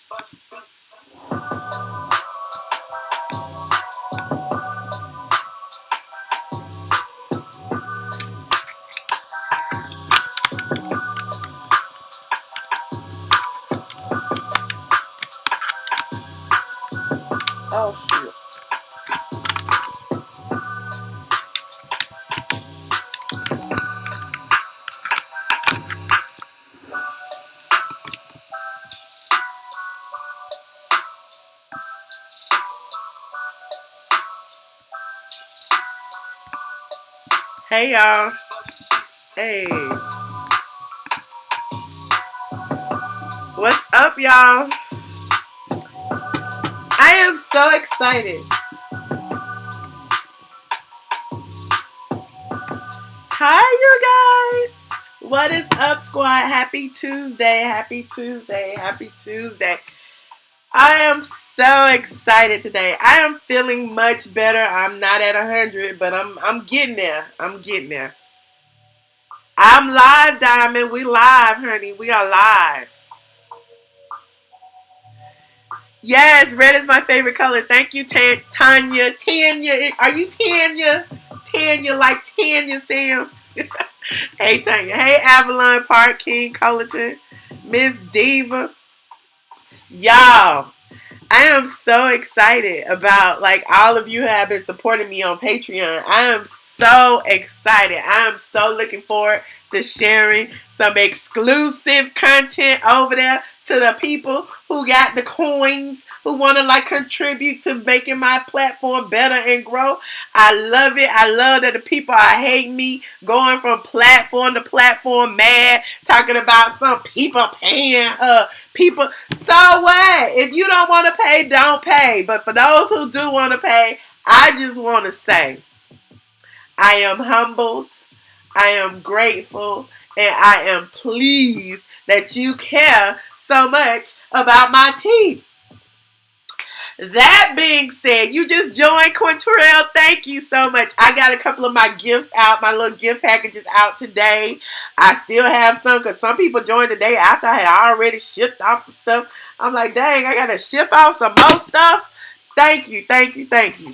Oh shit. Hey y'all. Hey. What's up, y'all? I am so excited. Hi, you guys. What is up, squad? Happy Tuesday. Happy Tuesday. Happy Tuesday. I am so excited today. I am feeling much better. I'm not at 100, but I'm getting there. I'm getting there. I'm live, Diamond. We live, honey. We are live. Yes, red is my favorite color. Thank you, Tanya. Tanya, are you Tanya? Tanya, like Tanya Sams. Hey, Tanya. Hey, Avalon Park, King Cullerton. Miss Diva. Y'all, I am so excited about, like, all of you who have been supporting me on Patreon. I am so excited. I am so looking forward to sharing some exclusive content over there to the people who got the coins, who want to, like, contribute to making my platform better and grow. I love it. I love that the people are hating me, going from platform to platform, mad, talking about some people paying her. People, so what? If you don't want to pay, don't pay. But for those who do want to pay, I just want to say, I am humbled, I am grateful, and I am pleased that you care so much about my tea. That being said, you just joined Quintrell. Thank you so much. I got a couple of my gifts out, my little gift packages out today. I still have some because some people joined the day after I had already shipped off the stuff. I'm like, dang, I got to ship off some more stuff. Thank you, thank you, thank you.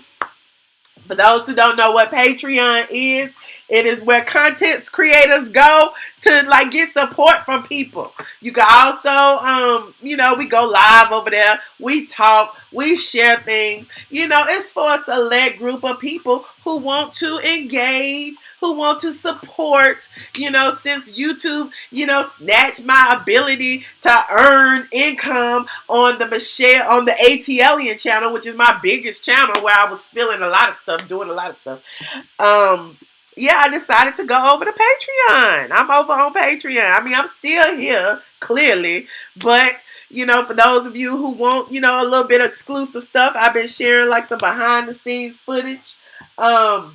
For those who don't know what Patreon is, it is where content creators go to, like, get support from people. You can also, we go live over there. We talk. We share things. It's for a select group of people who want to engage, who want to support, since YouTube, snatched my ability to earn income on the ATLien channel, which is my biggest channel where I was spilling a lot of stuff, doing a lot of stuff. Yeah, I decided to go over to Patreon. I'm over on Patreon. I mean, I'm still here, clearly. But, for those of you who want, a little bit of exclusive stuff, I've been sharing, like, some behind-the-scenes footage. Oh,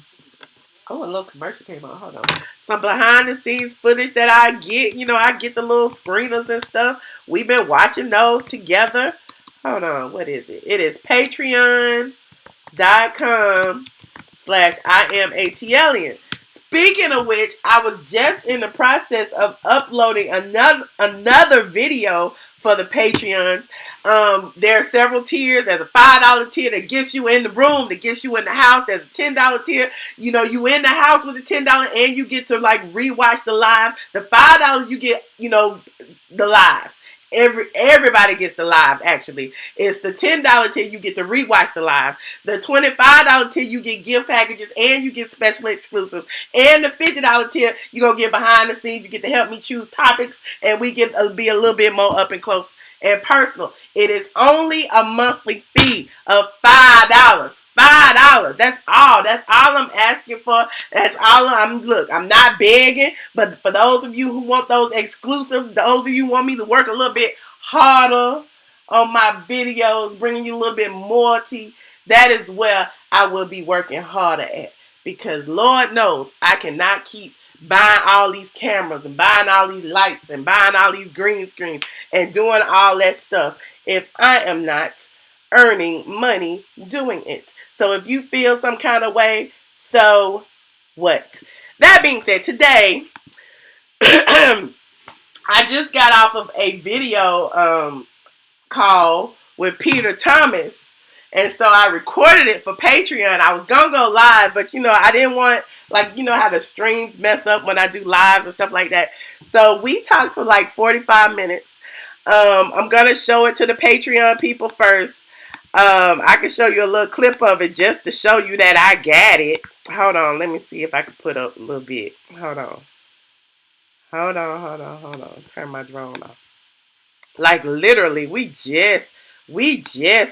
a little commercial came on. Hold on. Some behind-the-scenes footage that I get. I get the little screeners and stuff. We've been watching those together. Hold on. What is it? It is patreon.com/IamATLien. Speaking of which, I was just in the process of uploading another video for the Patreons. There are several tiers. There's a $5 tier that gets you in the room, that gets you in the house. There's a $10 tier. You in the house with the $10 and you get to, like, rewatch the live. The $5 you get, the lives. Everybody gets the live, actually. It's the $10 tier you get to rewatch the live. The $25 tier you get gift packages and you get special exclusives. And the $50 tier you gonna get behind the scenes. You get to help me choose topics and we get to be a little bit more up and close and personal. It is only a monthly fee of $5. $5. That's all. That's all I'm asking for. That's all I'm not begging, but for those of you who want those exclusive, those of you who want me to work a little bit harder on my videos, bringing you a little bit more tea, that is where I will be working harder at. Because Lord knows I cannot keep buying all these cameras and buying all these lights and buying all these green screens and doing all that stuff if I am not earning money doing it. So if you feel some kind of way, so what? That being said, today I just got off of a video call with Peter Thomas. And so I recorded it for Patreon. I was gonna go live, but I didn't want, like, how the streams mess up when I do lives and stuff like that. So we talked for like 45 minutes. I'm gonna show it to the Patreon people first. I can show you a little clip of it just to show you that I got it. Hold on, let me see if I can put up a little bit. Hold on. Hold on. Turn my drone off. Like literally, we just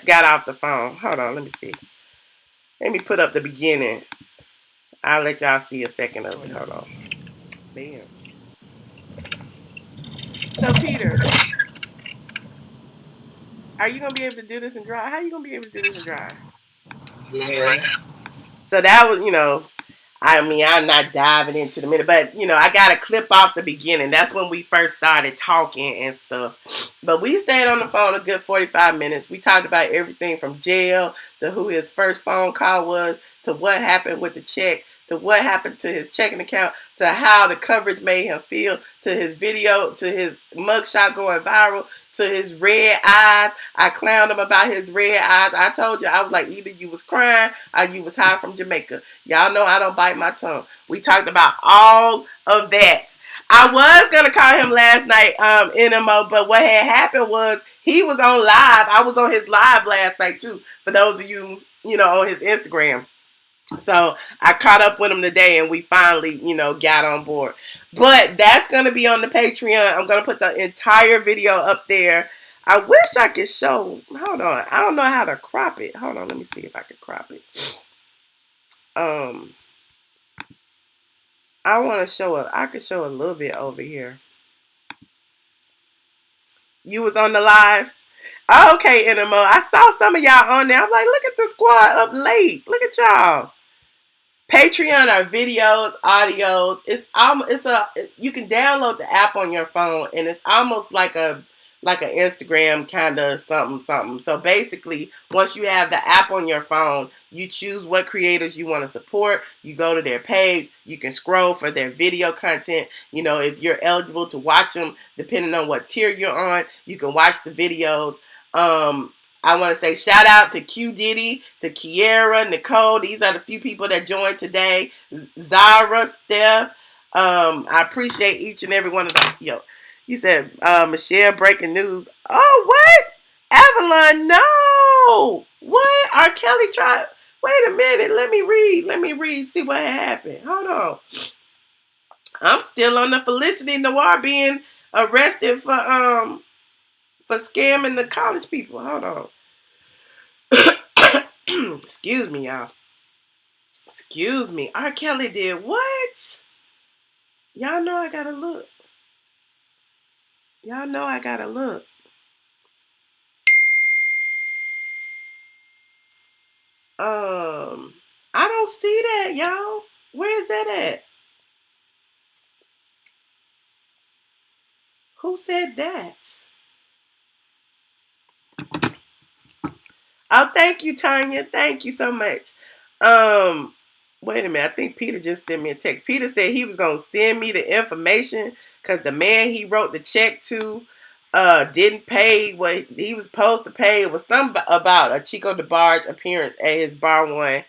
got off the phone. Hold on, let me see. Let me put up the beginning. I'll let y'all see a second of it. Hold on. Bam. So Peter, are you gonna be able to do this and drive? How are you gonna be able to do this and drive? Yeah. So that was, I mean, I'm not diving into the minute, but I got a clip off the beginning. That's when we first started talking and stuff. But we stayed on the phone a good 45 minutes. We talked about everything from jail to who his first phone call was, to what happened with the check, to what happened to his checking account, to how the coverage made him feel, to his video, to his mugshot going viral, to his red eyes. I clowned him about his red eyes. I told you, I was like, either you was crying or you was high from Jamaica. Y'all know I don't bite my tongue. We talked about all of that. I was gonna call him last night, NMO, but what had happened was he was on live. I was on his live last night too. For those of you, on his Instagram. So I caught up with him today, and we finally, got on board. But that's gonna be on the Patreon. I'm gonna put the entire video up there. I wish I could show. Hold on, I don't know how to crop it. Hold on, let me see if I can crop it. I want to show it. I could show a little bit over here. You was on the live. Oh, okay, NMO. I saw some of y'all on there. I'm like, look at the squad up late. Look at y'all. Patreon are videos, audios. You can download the app on your phone, and it's almost like an Instagram kind of something. So basically, once you have the app on your phone, you choose what creators you want to support. You go to their page. You can scroll for their video content. If you're eligible to watch them, depending on what tier you're on, you can watch the videos. I want to say shout out to Q Diddy, to Kiera, Nicole. These are the few people that joined today. Zara, Steph. I appreciate each and every one of them. Yo, you said Michelle breaking news. Oh, what? ATLien, no. What? R. Kelly tried. Wait a minute. Let me read. See what happened. Hold on. I'm still on the Felicity Noir being arrested for scamming the college people. Hold on. Excuse me, y'all. Excuse me. R. Kelly did what? Y'all know I gotta look. Y'all know I gotta look. I don't see that, y'all. Where is that at? Who said that? Oh, thank you, Tanya. Thank you so much. Wait a minute. I think Peter just sent me a text. Peter said he was gonna send me the information because the man he wrote the check to didn't pay what he was supposed to pay. It was something about a Chico DeBarge appearance at his bar one.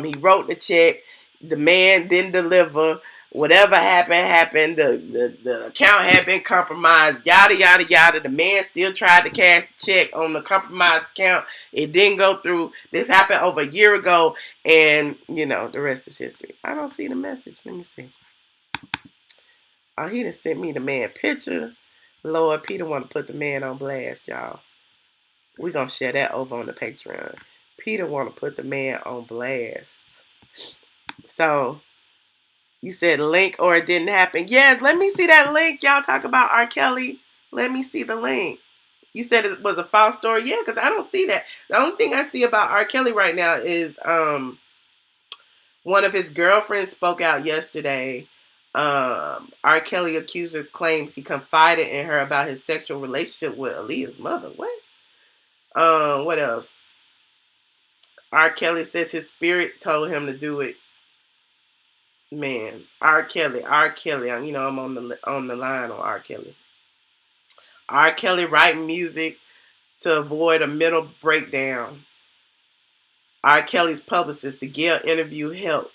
He wrote the check. The man didn't deliver. Whatever happened. The account had been compromised. Yada yada yada. The man still tried to cash the check on the compromised account. It didn't go through. This happened over a year ago, and the rest is history. I don't see the message. Let me see. Oh, he done sent me the man picture. Lord, Peter want to put the man on blast, y'all. We gonna share that over on the Patreon. Peter want to put the man on blast. So you said link or it didn't happen. Yeah, let me see that link. Y'all talk about R. Kelly. Let me see the link. You said it was a false story. Yeah, because I don't see that. The only thing I see about R. Kelly right now is one of his girlfriends spoke out yesterday. R. Kelly accuser claims he confided in her about his sexual relationship with Aaliyah's mother. What? What else? R. Kelly says his spirit told him to do it. Man, R. Kelly. I'm on the line on R. Kelly. R. Kelly writing music. to avoid a mental breakdown. R. Kelly's publicist, the Gayle interview helped.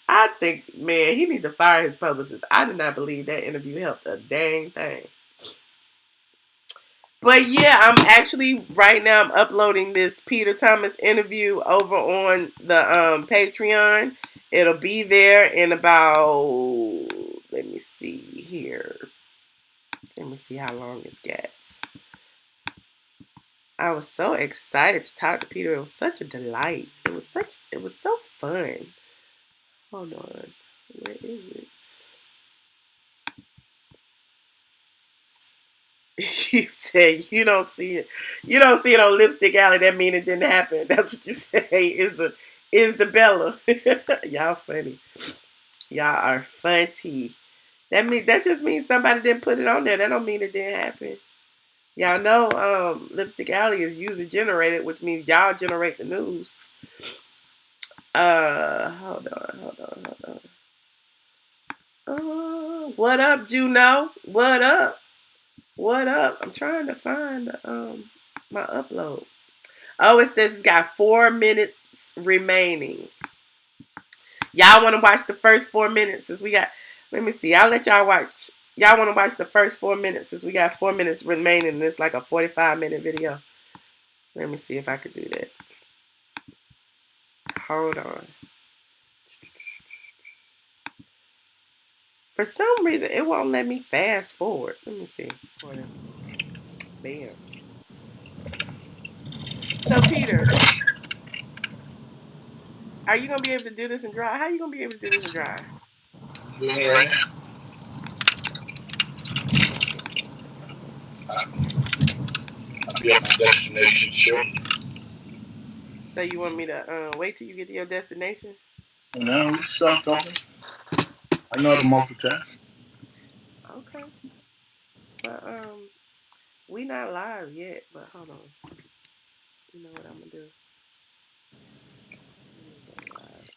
I think, man, he needs to fire his publicist. I did not believe that interview helped a dang thing. But yeah, I'm actually right now I'm uploading this Peter Thomas interview over on the Patreon. It'll be there in about, let me see here. Let me see how long it's got. I was so excited to talk to Peter. It was such a delight. It was so fun. Hold on. Where is it? You say you don't see it. You don't see it on Lipstick Alley. That mean it didn't happen. That's what you say. Is the Bella? Y'all funny. Y'all are funny. That just means somebody didn't put it on there. That don't mean it didn't happen. Y'all know Lipstick Alley is user generated, which means y'all generate the news. Hold on. What up, Juno? What up? I'm trying to find my upload. Oh, it says it's got 4 minutes remaining. Y'all want to watch the first 4 minutes since we got. Let me see. I'll let y'all watch. Y'all want to watch the first 4 minutes since we got 4 minutes remaining and it's like a 45-minute video. Let me see if I could do that. Hold on. For some reason, it won't let me fast forward. Let me see. Bam. So, Peter, are you going to be able to do this in dry? How are you going to be able to do this in dry? Doing it right now. I'll be at my destination shortly. So you want me to wait till you get to your destination? No, stop talking. I know how to multitask. Okay. But we not live yet, but hold on. You know what I'm gonna do? Let me go live.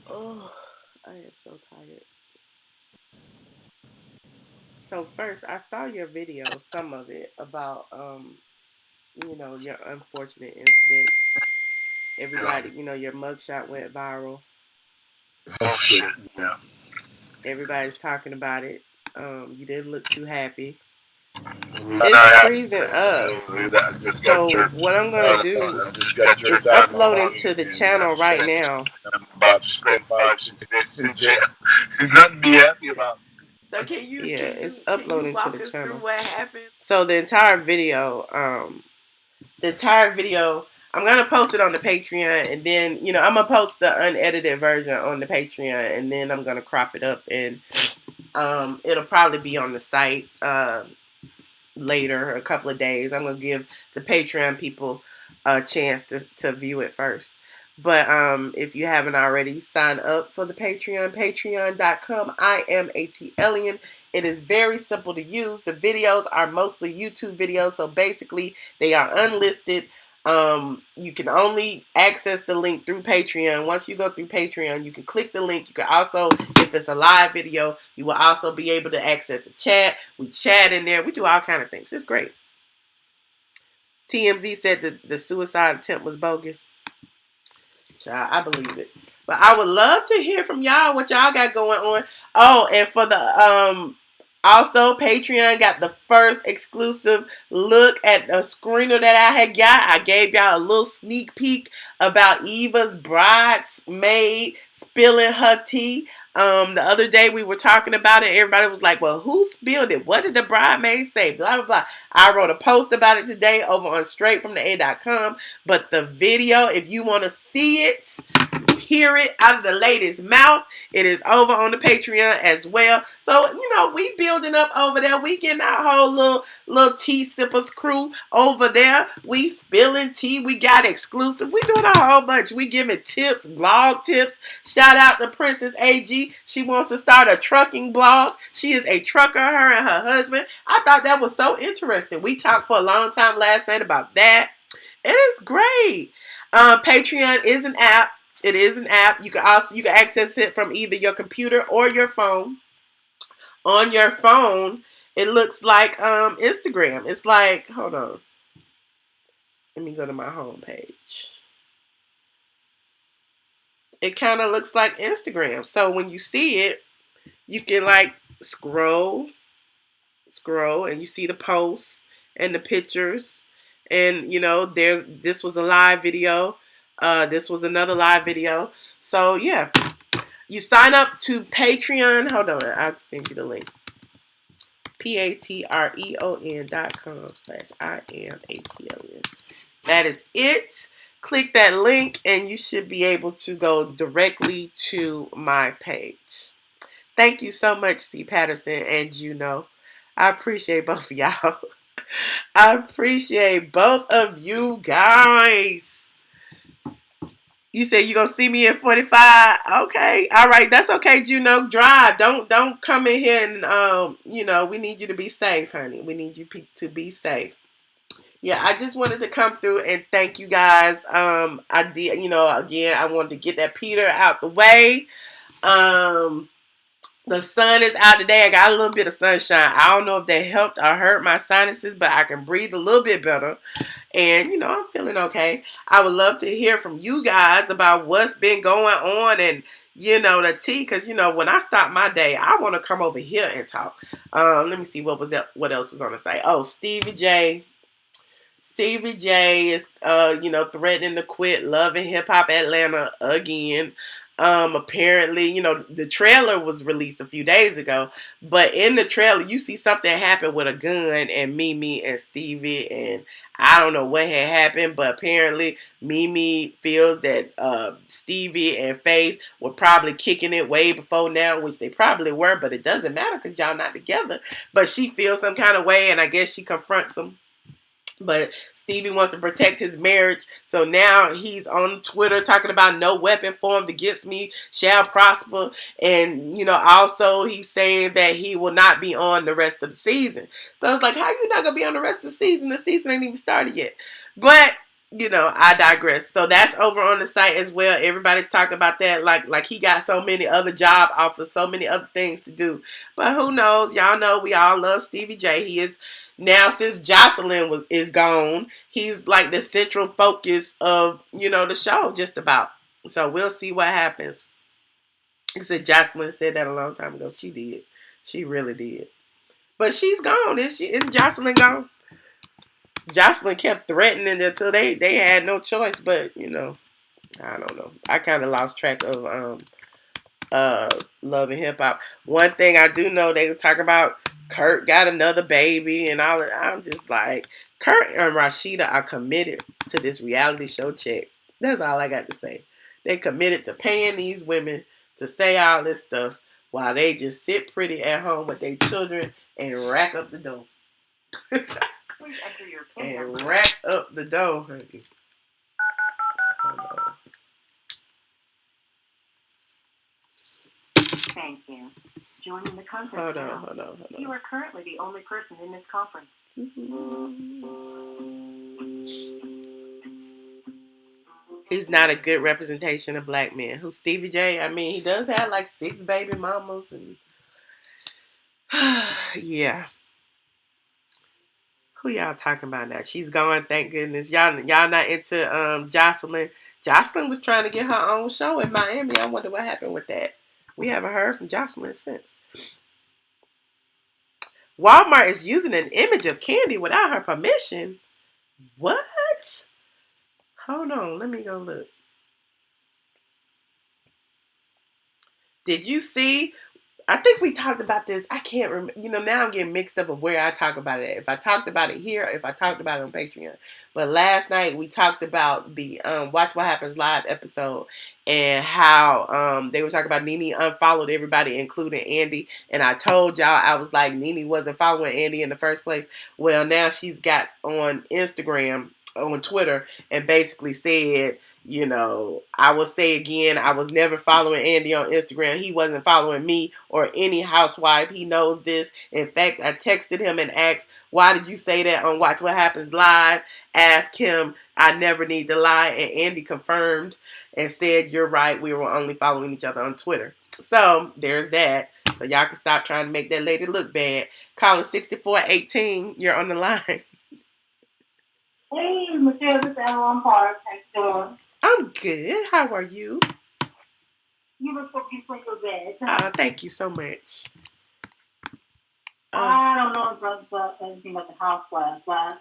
Oh, I am so tired. So first, I saw your video, some of it about your unfortunate incident. Everybody, your mugshot went viral. Oh shit! Yeah. Everybody's talking about it. You didn't look too happy. Not It's happy freezing because up. I just got So jerked. what I'm gonna do I just got is jerked out of my uploading body, to the and channel that's right it. now. I'm about to spend 5-6 days in jail. There's nothing to be happy about. So it's uploading walk to the us channel. through what happened? So the entire video, I'm gonna post it on the Patreon, and then I'm gonna post the unedited version on the Patreon, and then I'm gonna crop it up, and it'll probably be on the site later, a couple of days. I'm gonna give the Patreon people a chance to view it first. But if you haven't already, sign up for the Patreon, patreon.com. I am ATLien. It is very simple to use. The videos are mostly YouTube videos, so basically they are unlisted. You can only access the link through Patreon. Once you go through Patreon, you can click the link. You can also, if it's a live video, you will also be able to access the chat. We chat in there. We do all kind of things. It's great. TMZ said that the suicide attempt was bogus. Child, I believe it. But I would love to hear from y'all what y'all got going on. Oh, and for the also Patreon got the first exclusive look at the screener that I had got. I gave y'all a little sneak peek about Eva's bridesmaid spilling her tea. The other day we were talking about it. Everybody was like, well, who spilled it? What did the bridesmaid say? Blah, blah, blah. I wrote a post about it today over on straightfromtheA.com. But the video, if you want to see it, hear it out of the lady's mouth, it is over on the Patreon as well. So, we building up over there. We getting our whole little tea sippers crew over there. We spilling tea. We got exclusive. We doing a whole bunch. We giving tips, blog tips. Shout out to Princess AG. She wants to start a trucking blog. She is a trucker, her and her husband. I thought that was so interesting. We talked for a long time last night about that. It is great. Patreon is an app. It is an app. You can access it from either your computer or your phone. On your phone, it looks like Instagram. It's like, hold on. Let me go to my home page. It kind of looks like Instagram. So when you see it, you can like scroll, and you see the posts and the pictures. And this was a live video. This was another live video. So yeah, you sign up to Patreon. Hold on, I'll send you the link. patreon.com/IAMATLien. That is it. Click that link and you should be able to go directly to my page. Thank you so much, C. Patterson and Juno. I appreciate both of y'all. I appreciate both of you guys. You said you gonna see me at 45. Okay, all right, that's okay, Juno. Drive. Don't come in here and we need you to be safe, honey. We need you to be safe. Yeah, I just wanted to come through and thank you guys. I did, again, I wanted to get that Peter out the way. The sun is out today. I got a little bit of sunshine. I don't know if that helped or hurt my sinuses, but I can breathe a little bit better. And, I'm feeling okay. I would love to hear from you guys about what's been going on and, the tea. Because, when I start my day, I want to come over here and talk. Let me see what else was on the site. Oh, Stevie J is, threatening to quit Love and Hip Hop Atlanta again. Apparently, the trailer was released a few days ago, but in the trailer, you see something happen with a gun and Mimi and Stevie, and I don't know what had happened, but apparently Mimi feels that Stevie and Faith were probably kicking it way before now, which they probably were, but it doesn't matter because y'all not together. But she feels some kind of way, and I guess she confronts him. But Stevie wants to protect his marriage. So now he's on Twitter talking about no weapon formed against me shall prosper. And, also he's saying that he will not be on the rest of the season. So it's like, how you not going to be on the rest of the season? The season ain't even started yet. But, I digress. So that's over on the site as well. Everybody's talking about that. Like he got so many other job offers, so many other things to do. But who knows? Y'all know we all love Stevie J. He is... Now, since Jocelyn is gone, he's like the central focus of, the show, just about. So we'll see what happens. He said Jocelyn said that a long time ago. She did. She really did. But she's gone. Isn't Jocelyn gone? Jocelyn kept threatening until they had no choice. But, I don't know. I kind of lost track of Love and Hip Hop. One thing I do know, they were talking about Kurt got another baby and all that. I'm just like, Kurt and Rashida are committed to this reality show check. That's all I got to say. They committed to paying these women to say all this stuff while they just sit pretty at home with their children and rack up the dough. And rack up the dough, honey. Thank you. Joining the conference. Hold on. You are currently the only person in this conference. He's not a good representation of black men. Who's Stevie J? I mean, he does have like 6 baby mamas and yeah. Who y'all talking about now? She's gone, thank goodness. Y'all not into Jocelyn. Jocelyn was trying to get her own show in Miami. I wonder what happened with that. We haven't heard from Jocelyn since. Walmart is using an image of Candy without her permission. What? Hold on, let me go look. Did you see? I think we talked about this. I can't remember. Now I'm getting mixed up of where I talk about it. If I talked about it here, if I talked about it on Patreon. But last night we talked about the Watch What Happens Live episode and how they were talking about Nene unfollowed everybody, including Andy. And I told y'all, I was like, Nene wasn't following Andy in the first place. Well, now she's got on Instagram, on Twitter, and basically said, You know, I will say again, I was never following Andy on Instagram. He wasn't following me or any housewife. He knows this. In fact, I texted him and asked, why did you say that on Watch What Happens Live? Asked him, I never need to lie. And Andy confirmed and said, you're right. We were only following each other on Twitter. So there's that. So y'all can stop trying to make that lady look bad. Call it 6418. You're on the line. Hey, Michelle, this is Avalon Park. How you doing? I'm good. How are you? You look so beautiful in your bed. Thank you so much. I don't know about anything about the housewives, but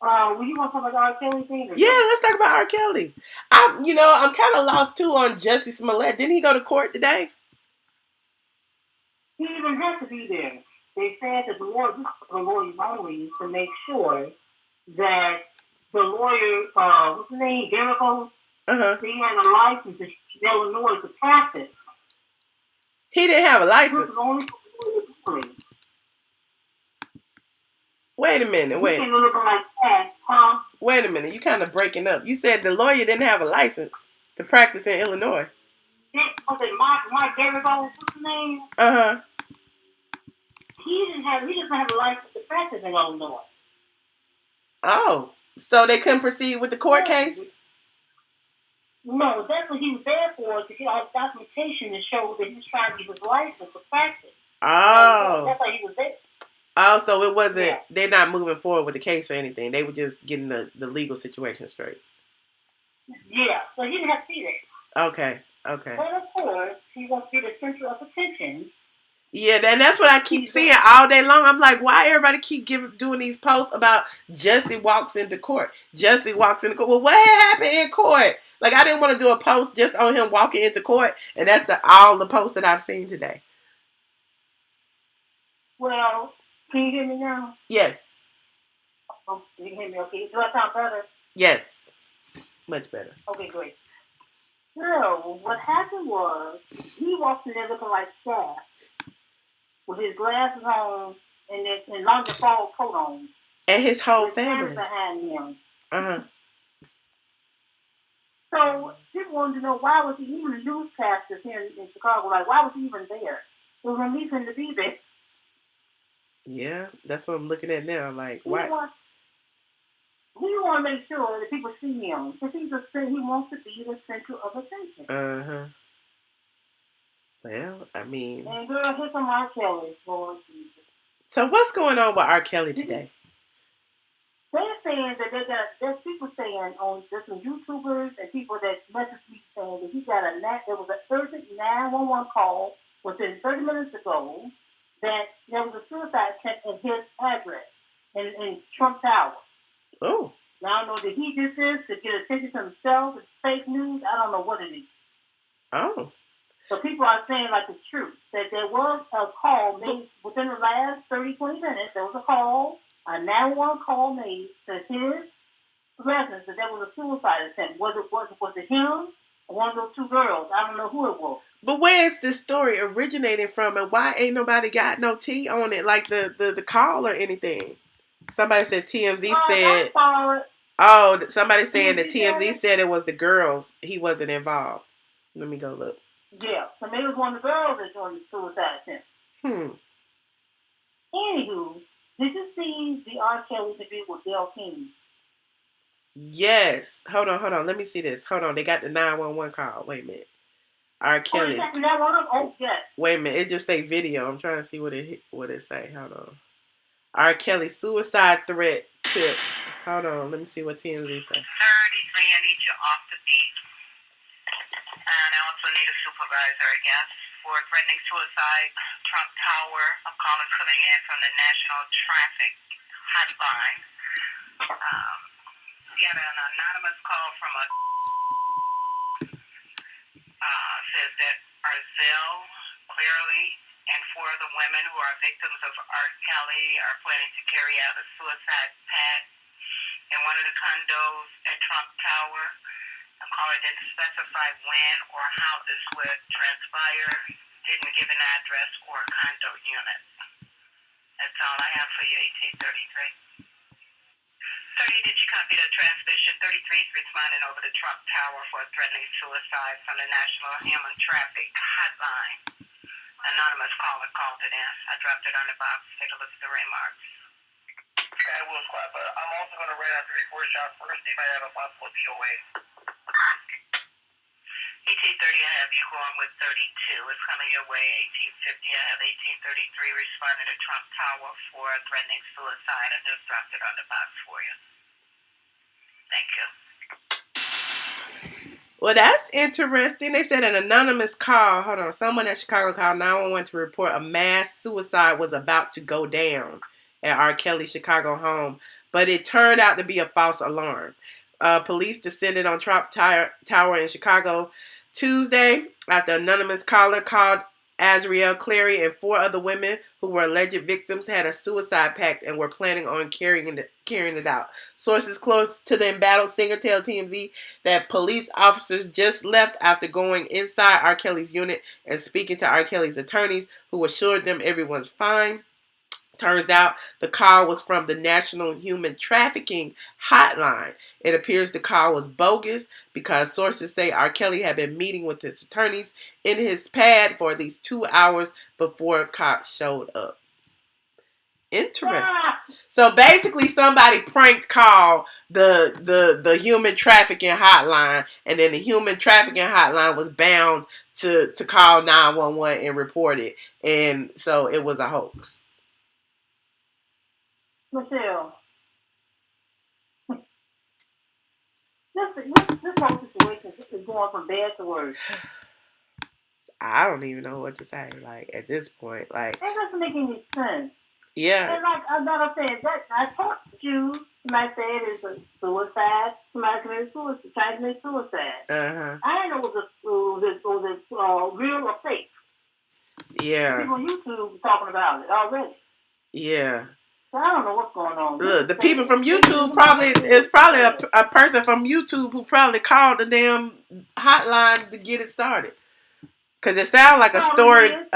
will you want to talk about the R. Kelly thing? Yeah, let's talk about R. Kelly. I'm kind of lost too on Jussie Smollett. Didn't he go to court today? He even had to be there. They said that the lawyers only to make sure that the lawyer, what's his name, Jericho, he had a license in Illinois to practice. He didn't have a license. Wait a minute. Wait a minute. You kind of breaking up. You said the lawyer didn't have a license to practice in Illinois. Mark Jericho, what's his name? He doesn't have a license to practice in Illinois. Oh, so they couldn't proceed with the court case? No, that's what he was there for, to get all documentation to show that he was trying to get his license to practice. Oh. So that's why he was there. Oh, so it wasn't, they're not moving forward with the case or anything. They were just getting the legal situation straight. Yeah, so he didn't have to be there. Okay. But of course, he wants to be the center of attention. Yeah, and that's what I keep seeing all day long. I'm like, why everybody keep doing these posts about Jussie walks into court? Jussie walks into court. Well, what happened in court? Like, I didn't want to do a post just on him walking into court, and that's all the posts that I've seen today. Well, can you hear me now? Yes. Oh, you can hear me okay? Do I sound better? Yes. Much better. Okay, great. So, what happened was, he walked in there looking like Shaft, with his glasses on and longer fall coat on. And his whole family. Behind him. So people wanted to know, why was he even a newscaster here in Chicago? Like, why was he even there? It was a reason to be there. Yeah, that's what I'm looking at now. Like, why? He want to make sure that people see him. Because he wants to be the center of attention. Well, I mean... And girl, here's some R. Kelly. Lord Jesus. So what's going on with R. Kelly today? They're saying that there's people saying there's some YouTubers and people that message me saying that there was an urgent 911 call within 30 minutes ago that there was a suicide attempt at his address in Trump Tower. Oh. Now, I don't know, did he do this to get attention to himself? It's fake news? I don't know what it is. Oh. So people are saying, like, the truth, that there was a call made within the last 30, 20 minutes. There was a call, a 911 call made to his residence that there was a suicide attempt. Was it him or one of those two girls? I don't know who it was. But where is this story originating from, and why ain't nobody got no tea on it, like the call or anything? Somebody said TMZ said... Oh, somebody saying that TMZ said it was the girls. He wasn't involved. Let me go look. Yeah, so maybe it was one of the girls that joined the suicide attempt. Anywho, did you see the R. Kelly interview with Dale King? Yes. Hold on. Let me see this. Hold on. They got the 911 call. Wait a minute. R. Kelly. Oh, yes. Wait a minute. It just say video. I'm trying to see what it say. Hold on. R. Kelly suicide threat tip. Hold on. Let me see what TMZ say. 33, I need you off the beat. And I also need a supervisor, I guess, for threatening suicide. Trump Tower. A call is coming in from the National Traffic Hotline. We had an anonymous call from a says that Arzell, clearly, and 4 of the women who are victims of R. Kelly are planning to carry out a suicide pact in one of the condos at Trump Tower. The caller didn't specify when or how this would transpire, didn't give an address or a condo unit. That's all I have for you, 1833. 30, did you copy the transmission 33 is responding over the Trump Tower for a threatening suicide from the National Human Traffic Hotline. Anonymous caller called it in. I dropped it on the box. Take a look at the remarks. Okay, I will squad, but I'm also going to write out the report shot first. They might have a possible DOA. AT-30, I have you going with 32. It's coming your way. 1850, I have 1833 responding to Trump Tower for a threatening suicide. I just dropped it on the box for you. Thank you. Well, that's interesting. They said an anonymous call. Hold on. Someone at Chicago called 911 to report a mass suicide was about to go down at R. Kelly's Chicago home, but it turned out to be a false alarm. Police descended on Trump Tower in Chicago Tuesday after an anonymous caller called Azriel Clary and 4 other women who were alleged victims had a suicide pact and were planning on carrying it out. Sources close to the embattled singer tell TMZ that police officers just left after going inside R. Kelly's unit and speaking to R. Kelly's attorneys, who assured them everyone's fine. Turns out the call was from the National Human Trafficking Hotline. It appears the call was bogus because sources say R. Kelly had been meeting with his attorneys in his pad for at least 2 hours before cops showed up. Interesting. So basically somebody pranked call the human trafficking hotline, and then the human trafficking hotline was bound to call 911 and report it. And so it was a hoax. Michelle, this whole situation is going from bad to worse. I don't even know what to say. Like at this point, like it doesn't make any sense. Yeah. And like I'm saying, that I talked to you. Somebody said it's a suicide. Somebody committed suicide. Tried to commit suicide. I didn't know it was real or fake. Yeah. People on YouTube were talking about it already. Yeah. So I don't know what's going on. Look, the people from YouTube probably a person from YouTube who probably called the damn hotline to get it started. Because it sounds like a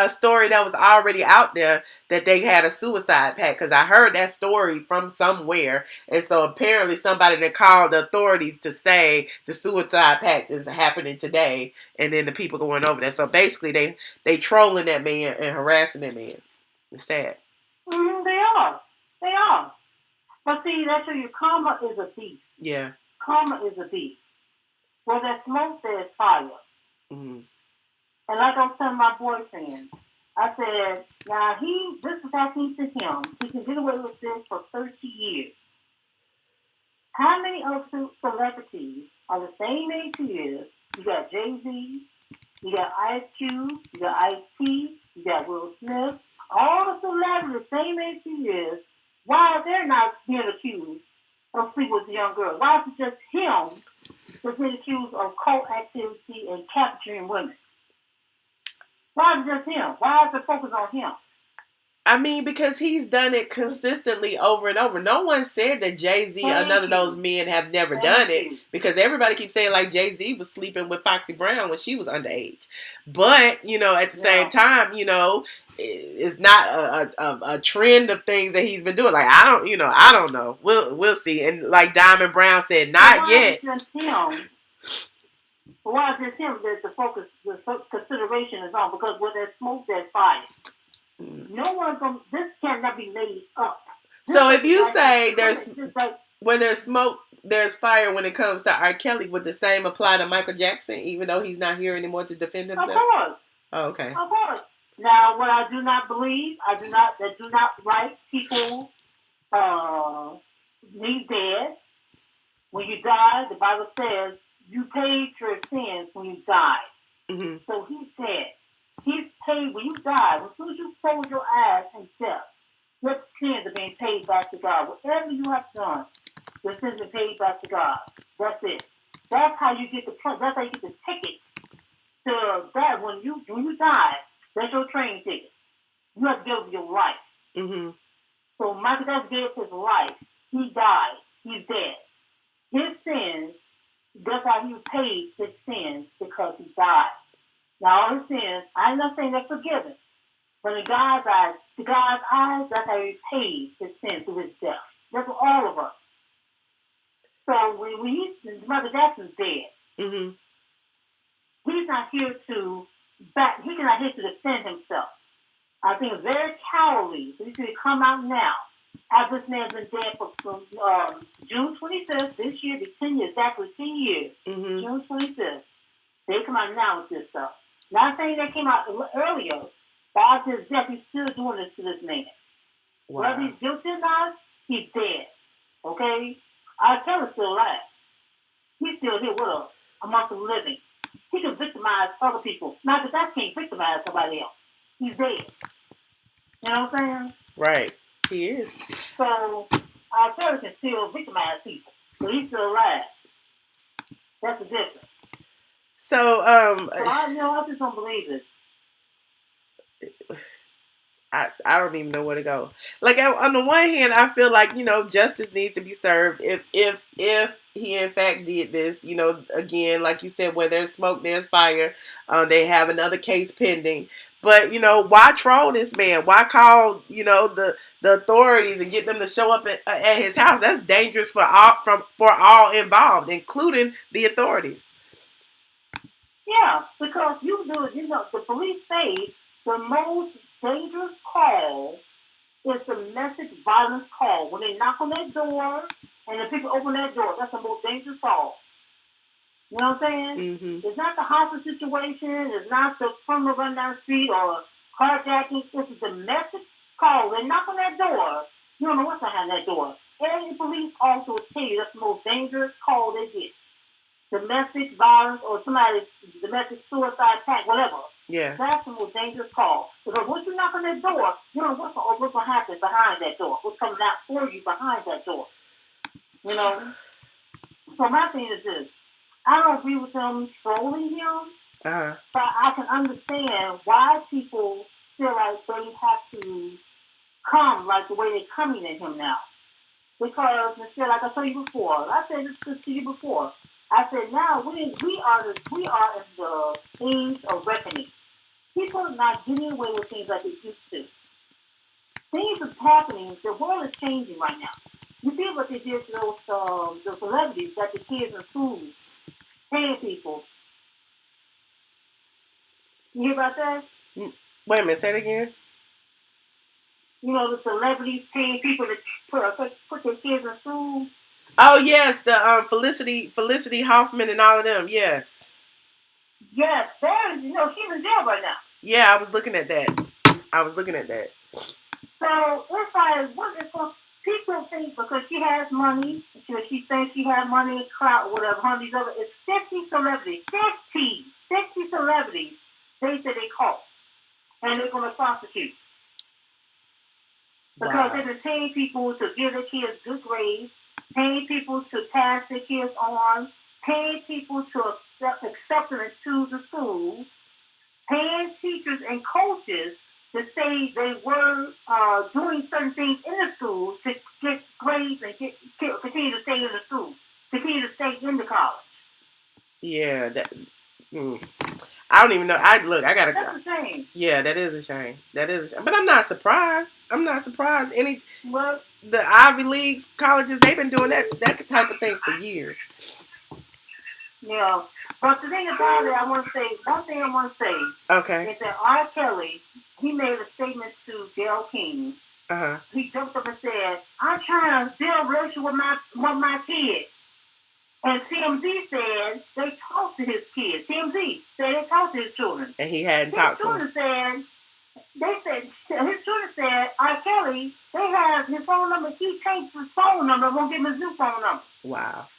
story that was already out there that they had a suicide pact. Because I heard that story from somewhere. And so apparently somebody that called the authorities to say the suicide pact is happening today. And then the people going over there. So basically they trolling that man and harassing that man. It's sad. They are. But see, that's where your karma is a beast. Yeah. Karma is a beast. Where there's smoke, there's fire. Mm-hmm. And like I was telling my boyfriend, I said, now this is happening to him. He can get away with this for 30 years. How many other celebrities are the same age he is? You got Jay-Z, you got Ice Cube, you got Ice-T, you got Will Smith. All the celebrities the same age he is. Why are they not being accused of sleeping with the young girl? Why is it just him that's being accused of cult activity and capturing women? Why is it just him? Why is the focus on him? I mean, because he's done it consistently over and over. No one said that Jay-Z or none of those men have never done it. Because everybody keeps saying like Jay-Z was sleeping with Foxy Brown when she was underage. But, at the same time, it's not a trend of things that he's been doing. Like, I don't know. We'll see. And like Diamond Brown said, not yet. Why is it him that the focus, the consideration is on? Because where there's smoke, there's fire. No one's going. This cannot be made up. So if you say where there's smoke, there's fire when it comes to R. Kelly, would the same apply to Michael Jackson, even though he's not here anymore to defend himself? Of course. Oh, okay. Of course. Now, what I do not believe, that do not write people leave dead. When you die, the Bible says you paid your sins when you died. Mm-hmm. So he's dead. He's paid when you die. As soon as you close your eyes and death, your sins are being paid back to God. Whatever you have done, your sins are paid back to God. That's it. That's how you get that's how you get the ticket to that. When you die, that's your train ticket. You have to give your life. Mm-hmm. So Michael Jackson gave his life. He died. He's dead. His sins, that's how he paid his sins because he died. Now, all his sins, I'm not saying they're forgiven, but in God's eyes, that's how he paid his sins through his death. That's for all of us. So Michael Jackson's dead. Mm-hmm. He's not here to he's not here to defend himself. I think it's very cowardly for you to come out now. After this man's been dead for June 25th this year, the 10 years, exactly 10 years. Mm-hmm. June 25th. They come out now with this stuff. Not saying they came out earlier, but after his death, he's still doing this to this man. Wow. Whether he's guilty or not, he's dead. Okay? ATLien's still alive. He's still here with us, amongst the living. He can victimize other people. Not that that can't victimize somebody else. He's dead. You know what I'm saying? Right. He is. So ATLien can still victimize people, but he's still alive. That's the difference. So I just don't believe it. I don't even know where to go. Like on the one hand, I feel like justice needs to be served if he in fact did this. Again, like you said, where there's smoke, there's fire. They have another case pending. But why troll this man? Why call the authorities and get them to show up at his house? That's dangerous for all involved, including the authorities. Yeah, because the police say the most dangerous call is domestic violence call. When they knock on that door and the people open that door, that's the most dangerous call. You know what I'm saying? Mm-hmm. It's not the hostage situation. It's not the criminal run down the street or carjacking. It's a domestic call. They knock on that door. You don't know what's behind that door. Every police officer will tell you that's the most dangerous call they get. Domestic violence or domestic suicide attack, whatever. Yeah. That's the most dangerous call. Because once you knock on that door, you don't know what's going to happen behind that door. What's coming out for you behind that door. So my thing is this. I don't agree with them trolling him, but I can understand why people feel like they have to come like the way they're coming at him now. Because instead, like I told you before, I said this to you before. I said now we are in the age of reckoning. People are not getting away with things like they used to. Things are happening. The world is changing right now. You see what they did to the celebrities, that the kids in schools, paying people. You hear about that? Wait a minute, say it again. The celebrities paying people to put their kids in school. Oh yes, the Felicity Hoffman and all of them. Yes. Yes, she's in jail right now. Yeah, I was looking at that. So it's like, what is going? People think because she has money, she thinks she has money, clout, whatever. These other, it's 50 celebrities, 50 celebrities. They say they caught, and they're going to prosecute because they've been paying people to give their kids good grades, paying people to pass their kids on, paying people to accept them into the schools, paying teachers and coaches to say they were doing certain things in the schools to get grades and continue to stay in the school, continue to stay in the college. Yeah, I don't even know. I gotta. That's a shame. Yeah, that is a shame. But I'm not surprised. The Ivy Leagues, colleges, they've been doing that type of thing for years. Yeah, but the thing about it, one thing I want to say. Okay. Is that R. Kelly, he made a statement to Gayle King. He jumped up and said, "I'm trying to build a relationship with my kids." And TMZ said they talked to his kids. TMZ said they talked to his children. And he hadn't talked to them. His children said, R. Kelly, they have his phone number. He changed his phone number and won't give him his new phone number. Wow.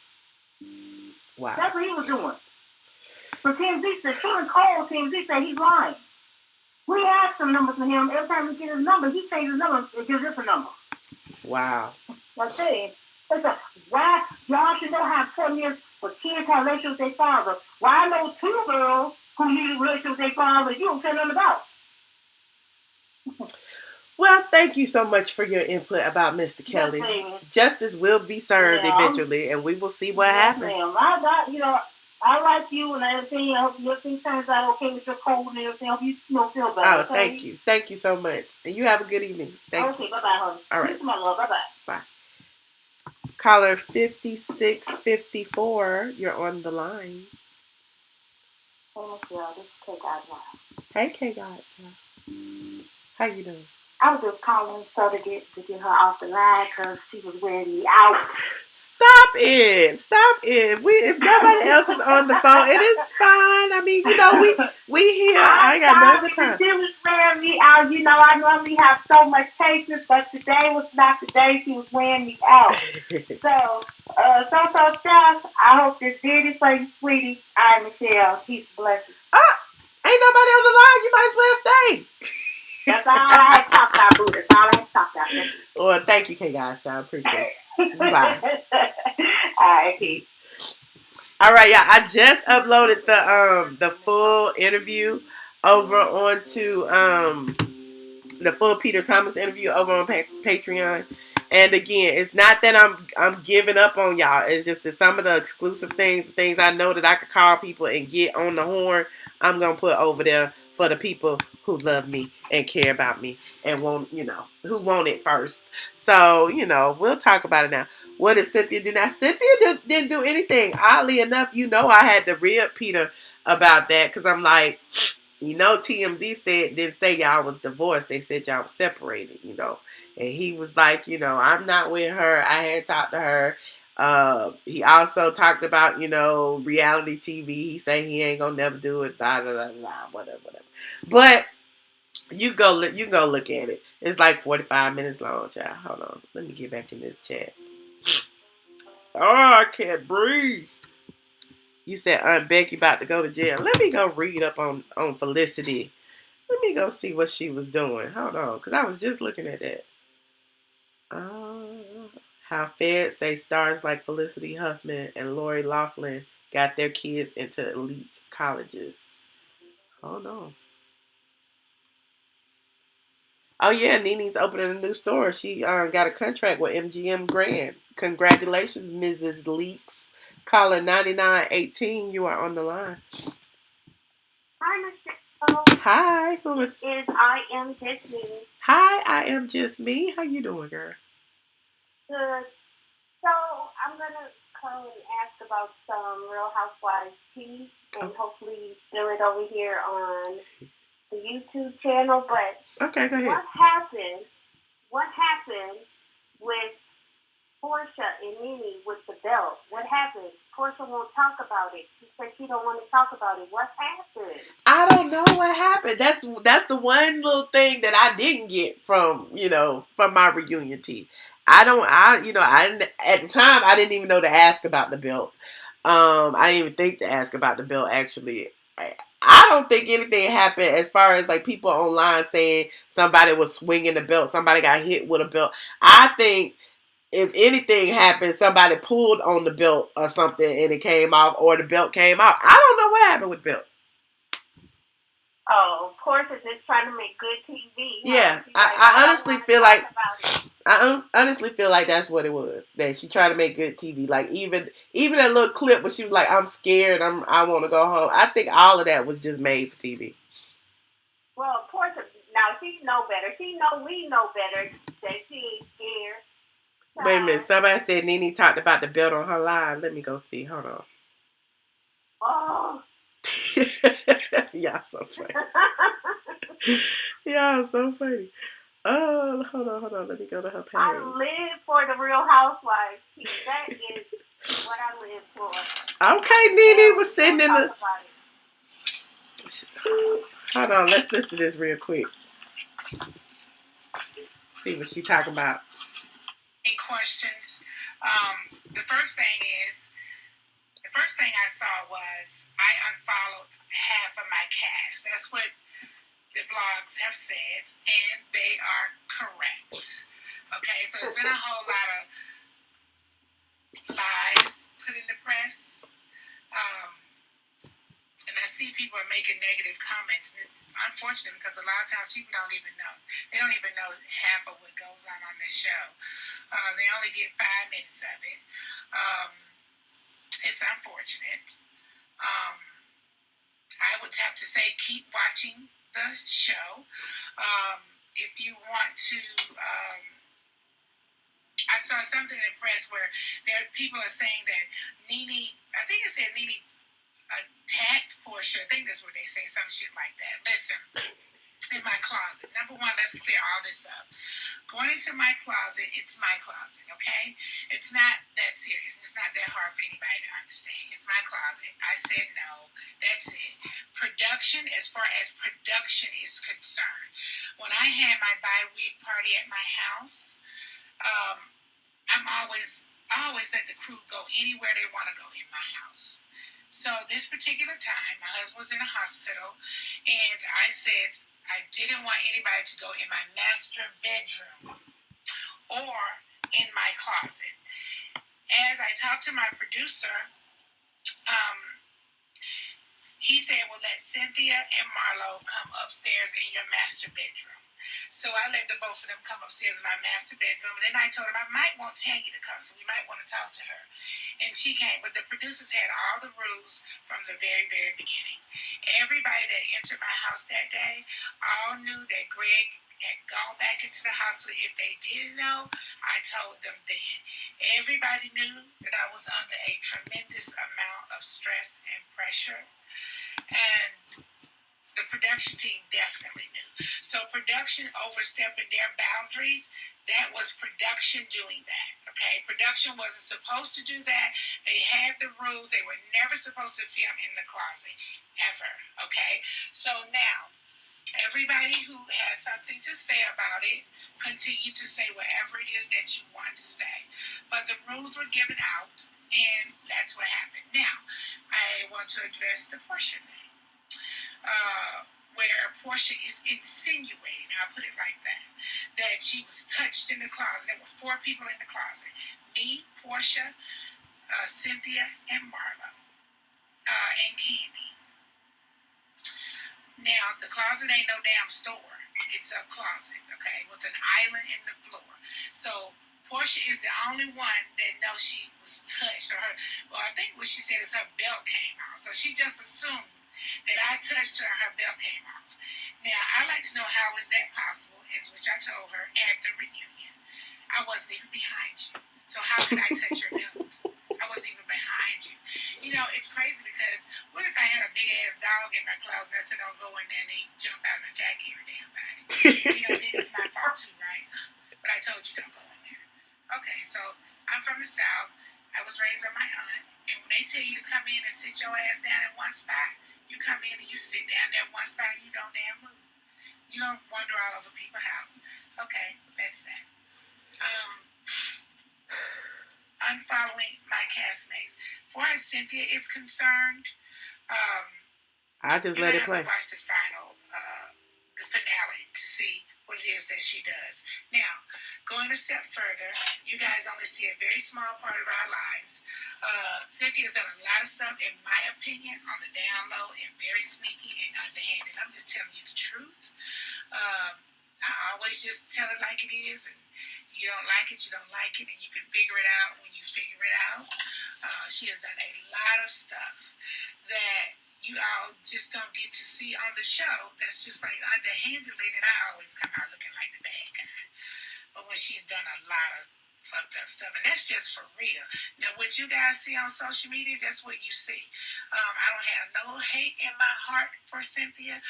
That's what he was doing. So TMZ said, children called TMZ said he's lying. We asked some numbers from him. Every time we get his number, he changes his number and gives us a number. Wow. I say, why y'all should know how important it is for kids to have a relationship with their father. Why I know two girls who need a relationship with their father you don't tell them about. Well, thank you so much for your input about Mr. Kelly. Justice will be served eventually, and we will see what happens. I like you and everything. I hope everything turns out okay with your cold and everything. I hope you feel better. Oh, thank you. Thank you so much. And you have a good evening. Thank you. Okay, bye-bye, honey. All right. You too, my love. Bye-bye. Bye. Caller 5654, you're on the line. Oh, yeah, this is K Guys Now. Hey, K Guys. How you doing? I was just calling so to get her off the line because she was wearing me out. Stop it! Stop it! If nobody else is on the phone, it is fine. I mean, we here. I ain't got nothing time. She was wearing me out. You know, I normally have so much patience, but today was not the day she was wearing me out. So, Steph, I hope this did it for you, sweetie. All right, Michelle. Peace and blessings. Ain't nobody on the line. You might as well stay. That's all I had to talk about, boo. That's all I had to talk about. Well, thank you, K Guys. I appreciate it. Bye. All right, peace. All right, yeah. I just uploaded the full interview over onto the full Peter Thomas interview over on Patreon. And again, it's not that I'm giving up on y'all. It's just that some of the exclusive things I know that I could call people and get on the horn, I'm gonna put over there for the people who love me and care about me and who want it first. So, we'll talk about it now. What did Cynthia do now? Cynthia didn't do anything. Oddly enough, I had to rib Peter about that because I'm like, TMZ didn't say y'all was divorced. They said y'all was separated, And he was like, I'm not with her. I had talked to her. He also talked about, reality TV. He said he ain't gonna never do it. Blah, blah, blah, blah, whatever. But you can go look at it. It's like 45 minutes long, child. Hold on. Let me get back in this chat. Oh, I can't breathe. You said Aunt Becky about to go to jail. Let me go read up on Felicity. Let me go see what she was doing. Hold on, because I was just looking at that. How feds say stars like Felicity Huffman and Lori Loughlin got their kids into elite colleges. Hold on. Oh yeah, Nene's opening a new store. She got a contract with MGM Grand. Congratulations, Mrs. Leaks. Caller 9918, you are on the line. Hi, Michelle. Hi, who is? I am just me. Hi, I am just me. How you doing, girl? Good. So I'm gonna call and ask about some Real Housewives tea, and hopefully do it over here on the YouTube channel. But okay, go ahead. What happened with Portia and Nene with the belt? What happened? Portia won't talk about it. She said she don't want to talk about it. What happened? I don't know what happened. That's the one little thing that I didn't get from my reunion tea. At the time I didn't even know to ask about the belt. I didn't even think to ask about the belt actually. I don't think anything happened as far as like people online saying somebody was swinging the belt, somebody got hit with a belt. I think if anything happened, somebody pulled on the belt or something and it came off, or the belt came off. I don't know what happened with the belt. Oh, of course, it's just trying to make good TV. Yeah, I honestly feel like I honestly feel like that's what it was. That she tried to make good TV. Like even that little clip where she was like, "I'm scared. I want to go home." I think all of that was just made for TV. Well, of course, now she know better. She know we know better that she ain't scared. So. Wait a minute. Somebody said Nene talked about the belt on her live. Let me go see. Hold on. Oh. Y'all so funny. Y'all so funny. Oh, hold on. Let me go to her page. I live for the Real Housewives. That is what I live for. Okay, Nene was sitting in the... Hold on, let's listen to this real quick. See what she talking about. Any questions? The first thing I saw was I unfollowed half of my cast. That's what the blogs have said, and they are correct. Okay, so it's been a whole lot of lies put in the press. And I see people are making negative comments. And it's unfortunate because a lot of times people don't even know. They don't even know half of what goes on this show. They only get 5 minutes of it. It's unfortunate. I would have to say keep watching the show. If you want to I saw something in the press where people are saying that Nene, I think it said Nene attacked Portia. I think that's what they say, some shit like that. Listen, in my closet. Number one, let's clear all this up. Going into my closet, it's my closet, okay? It's not that serious. It's not that hard for anybody to understand. It's my closet. I said no. That's it. Production, as far as production is concerned, when I had my bi-week party at my house, I always let the crew go anywhere they want to go in my house. So this particular time, my husband was in a hospital, and I said I didn't want anybody to go in my master bedroom or in my closet. As I talked to my producer, he said, well, let Cynthia and Marlo come upstairs in your master bedroom. So I let the both of them come upstairs in my master bedroom. And then I told him I might want Tanya to come, so we might want to talk to her. And she came, but the producers had all the rules from the very, very beginning. Everybody that entered my house that day all knew that Greg had gone back into the hospital. If they didn't know, I told them then. Everybody knew that I was under a tremendous amount of stress and pressure. And the production team definitely knew. So production overstepping their boundaries, that was production doing that, okay? Production wasn't supposed to do that. They had the rules. They were never supposed to film in the closet, ever, okay? So now, everybody who has something to say about it, continue to say whatever it is that you want to say. But the rules were given out, and that's what happened. Now, I want to address the Portia thing. Where Portia is insinuating, I'll put it like that she was touched in the closet. There were 4 people in the closet. Me, Portia, Cynthia, and Marlo, and Candy. Now, the closet ain't no damn store. It's a closet, okay, with an island in the floor. So Portia is the only one that knows she was touched. I think what she said is her belt came off. So she just assumed that I touched her and her belt came off. Now, I like to know how is that possible, is which I told her at the reunion. I wasn't even behind you. So how could I touch your belt? I wasn't even behind you. You know, it's crazy because what if I had a big-ass dog in my closet and I said, don't go in there and he jump out and attack every damn body? Then it's my fault too, right? But I told you don't go in there. Okay, so I'm from the South. I was raised by my aunt. And when they tell you to come in and sit your ass down in one spot, you come in and you sit down there in one spot and you don't damn move. You don't wander all over people's house. Okay, that's that. Unfollowing my castmates. As far as Cynthia is concerned, I just let it play. Watch the final, the finale to see what it is that she does. Now, going a step further, you guys only see a very small part of our lives. Cynthia's done a lot of stuff, in my opinion, on the down low and very sneaky and underhanded. I'm just telling you the truth. I always just tell it like it is, and you don't like it, you don't like it, and you can figure it out when you figure it out. She has done a lot of stuff that you all just don't get to see on the show. That's just like underhandedly, and I always come out looking like the bad guy. But when she's done a lot of fucked up stuff, and that's just for real. Now, what you guys see on social media, that's what you see. I don't have no hate in my heart for Cynthia.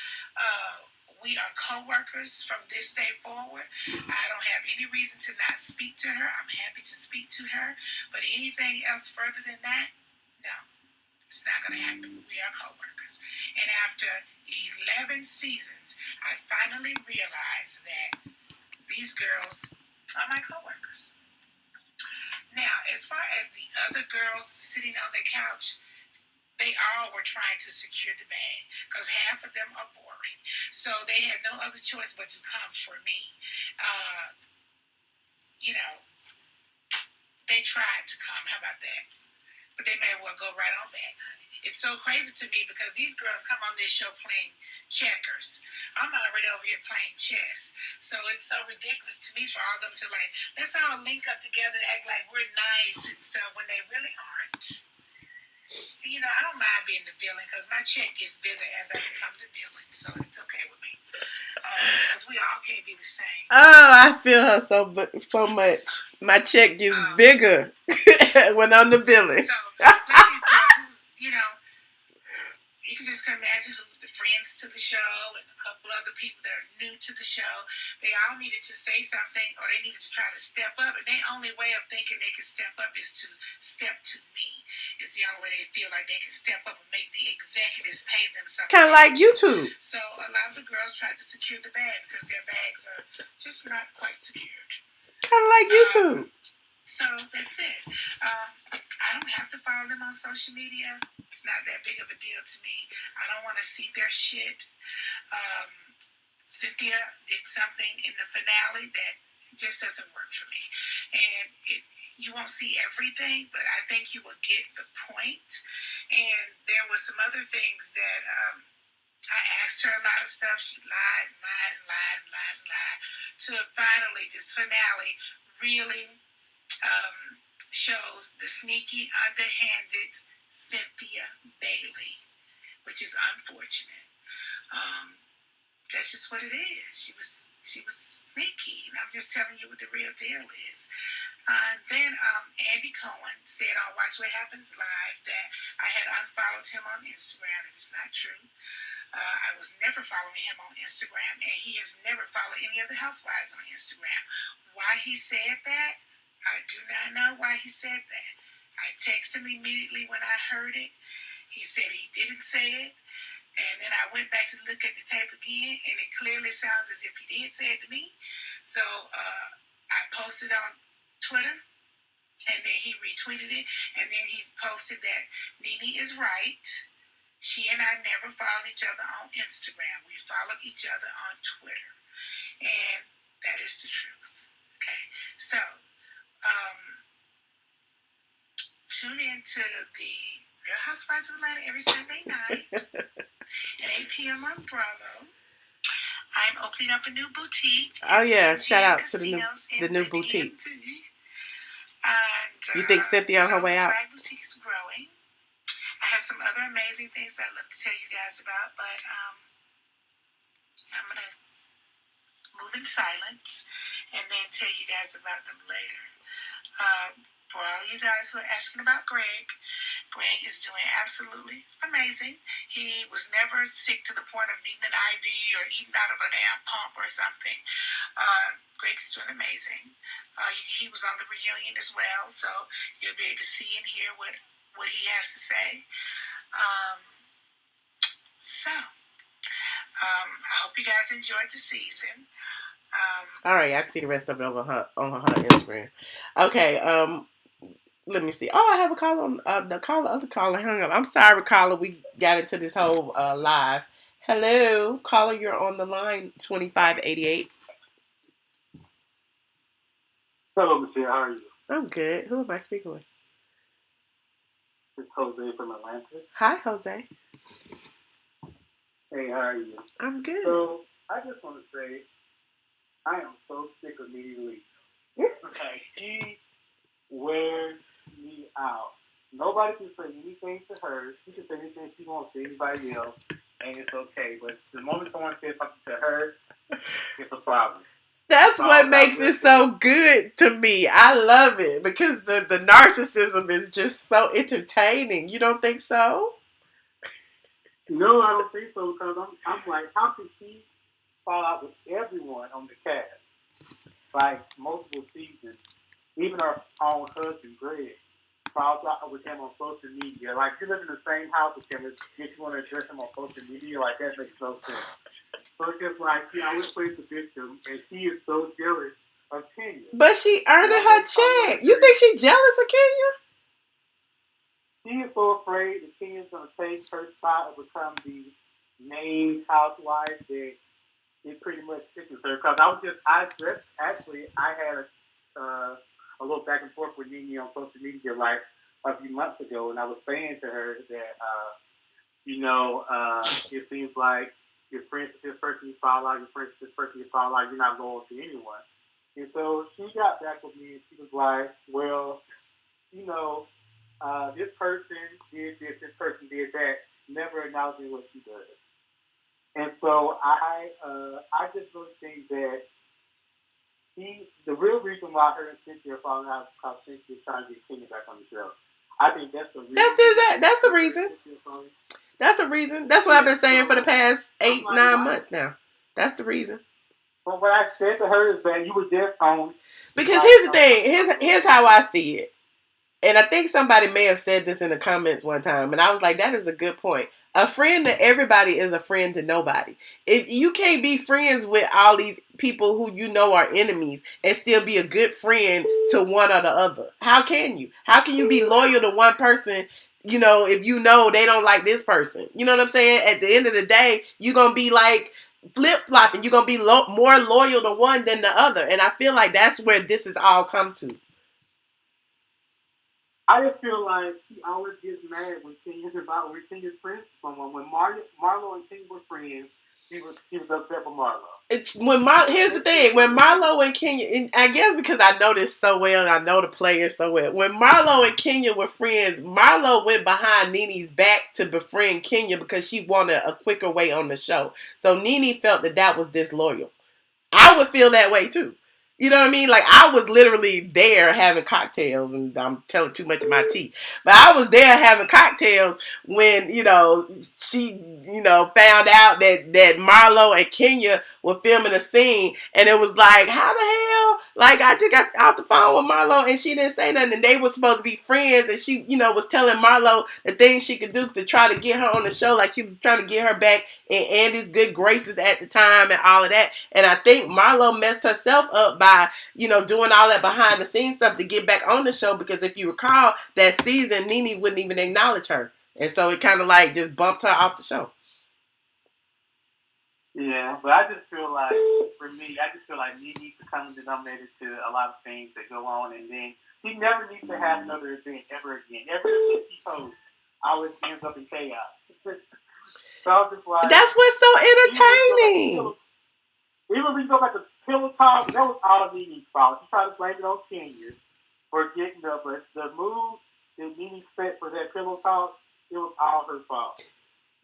We are co-workers from this day forward. I don't have any reason to not speak to her. I'm happy to speak to her. But anything else further than that, no. It's not going to happen. We are co-workers. And after 11 seasons, I finally realized that these girls are my co-workers. Now, as far as the other girls sitting on the couch, they all were trying to secure the bag because half of them are boring. So they had no other choice but to come for me. They tried to come. How about that? But they may well go right on back, honey. It's so crazy to me because these girls come on this show playing checkers. I'm already over here playing chess. So it's so ridiculous to me for all of them to let's all link up together and act like we're nice and stuff when they really aren't. I don't mind being the villain because my check gets bigger as I become the villain, so it's okay with me. Because we all can't be the same. Oh, I feel her so much. My check gets bigger when I'm the villain. So, ladies, girls, it was, you can just imagine who the friends to the show and a couple other people that are new to the show. They all needed to say something or they needed to try to step up. And their only way of thinking they can step up is to step to me. It's the only way they feel like they can step up and make the executives pay them something. Kind of like YouTube. So a lot of the girls tried to secure the bag because their bags are just not quite secured. Kind of like YouTube. So that's it. I don't have to follow them on social media. It's not that big of a deal to me. I don't want to see their shit. Cynthia did something in the finale that just doesn't work for me. And you won't see everything, but I think you will get the point. And there was some other things that I asked her a lot of stuff. She lied. To finally, this finale really shows the sneaky, underhanded Cynthia Bailey, which is unfortunate. That's just what it is. She was sneaky, and I'm just telling you what the real deal is. Then Andy Cohen said on Watch What Happens Live that I had unfollowed him on Instagram. It's not true. I was never following him on Instagram, and he has never followed any other housewives on Instagram. Why he said that, I do not know why he said that. I texted him immediately when I heard it. He said he didn't say it. And then I went back to look at the tape again, and it clearly sounds as if he did say it to me. So I posted on Twitter, and then he retweeted it, and then he posted that Nene is right. She and I never followed each other on Instagram. We followed each other on Twitter. And that is the truth. Okay, so tune in to the Real Housewives of Atlanta every Sunday night at 8 p.m. on Bravo. I'm opening up a new boutique. Oh yeah, shout out to the new boutique. And, you think Cynthia on her way out? Swag Boutique is growing. I have some other amazing things I'd love to tell you guys about, but I'm going to move in silence and then tell you guys about them later. For all you guys who are asking about Greg is doing absolutely amazing. He was never sick to the point of needing an IV or eating out of a damn pump or something. Greg is doing amazing. He was on the reunion as well, so you'll be able to see and hear what he has to say. I hope you guys enjoyed the season. All right, I can see the rest of it on her Instagram. Okay, let me see. Oh, I have a caller on the other caller hung up. I'm sorry, caller. We got into this whole live. Hello, caller. You're on the line. 2588. Hello, Michelle. How are you? I'm good. Who am I speaking with? It's Jose from Atlanta. Hi, Jose. Hey, how are you? I'm good. So I just want to say I am so sick of Nene Lee. Like, she wears me out. Nobody can say anything to her. She can say anything she wants to anybody else, and it's okay. But the moment someone says something to her, it's a problem. That's what makes it so good to me. I love it because the narcissism is just so entertaining. You don't think so? No, I don't think so because I'm like, how could she fall out with everyone on the cast? Like multiple seasons. Even her own husband, Greg, falls out with him on social media. Like, you live in the same house with him, yet you want to address him on social media? Like, that makes no sense. So it's just like, she always plays the victim, and she is so jealous of Kenya. But she earned her check. You think she's jealous of Kenya? She is so afraid that Kenya's going to take her spot and become the main housewife that it pretty much sickens her. Because I had a little back and forth with Nene on social media like a few months ago, and I was saying to her that, it seems like your friends with this person you follow out, your friends with this person you follow out, you're not loyal to anyone. And so she got back with me, and she was like, well, this person did this person did that, never acknowledging what she does. And so I just really think that the real reason why her and Cynthia are falling out is because Cynthia is trying to get Kenya back on the show. I think that's the reason. That's the reason. That's a reason. That's what I've been saying for the past 8-9 months now. That's the reason. But what I said to her is that you were just on. Because here's the thing. Here's how I see it. And I think somebody may have said this in the comments one time, and I was like, that is a good point. A friend to everybody is a friend to nobody. If you can't be friends with all these people who you know are enemies and still be a good friend to one or the other, how can you? How can you be loyal to one person, if you know they don't like this person? You know what I'm saying? At the end of the day, you're going to be like flip-flopping. You're going to be more loyal to one than the other. And I feel like that's where this has all come to. I just feel like she always gets mad when Kenya's friends with someone. When Marlo and Kenya were friends, she was upset with Marlo. Here's the thing. When Marlo and Kenya, and I guess because I know this so well and I know the players so well. When Marlo and Kenya were friends, Marlo went behind Nene's back to befriend Kenya because she wanted a quicker way on the show. So Nene felt that was disloyal. I would feel that way too. You know what I mean? Like, I was literally there having cocktails, and I'm telling too much of my tea. But I was there having cocktails when, she, found out that Marlo and Kenya were filming a scene, and it was like, how the hell? Like, I just got off the phone with Marlo, and she didn't say nothing, and they were supposed to be friends, and she, was telling Marlo the things she could do to try to get her on the show, like she was trying to get her back in Andy's good graces at the time and all of that. And I think Marlo messed herself up by, doing all that behind the scenes stuff to get back on the show, because if you recall, that season, Nene wouldn't even acknowledge her. And so it kind of like just bumped her off the show. Yeah, but I just feel like, for me, Nene needs to come denominated to a lot of things that go on, and then she never needs to have another event ever again. Every event she hosts always ends up in chaos. So I was just like, that's what's so entertaining. Even when you go back to Pillow Talk, that was all Nene's fault. She tried to blame it on Kenya for getting the move that Nene set for that Pillow Talk, it was all her fault.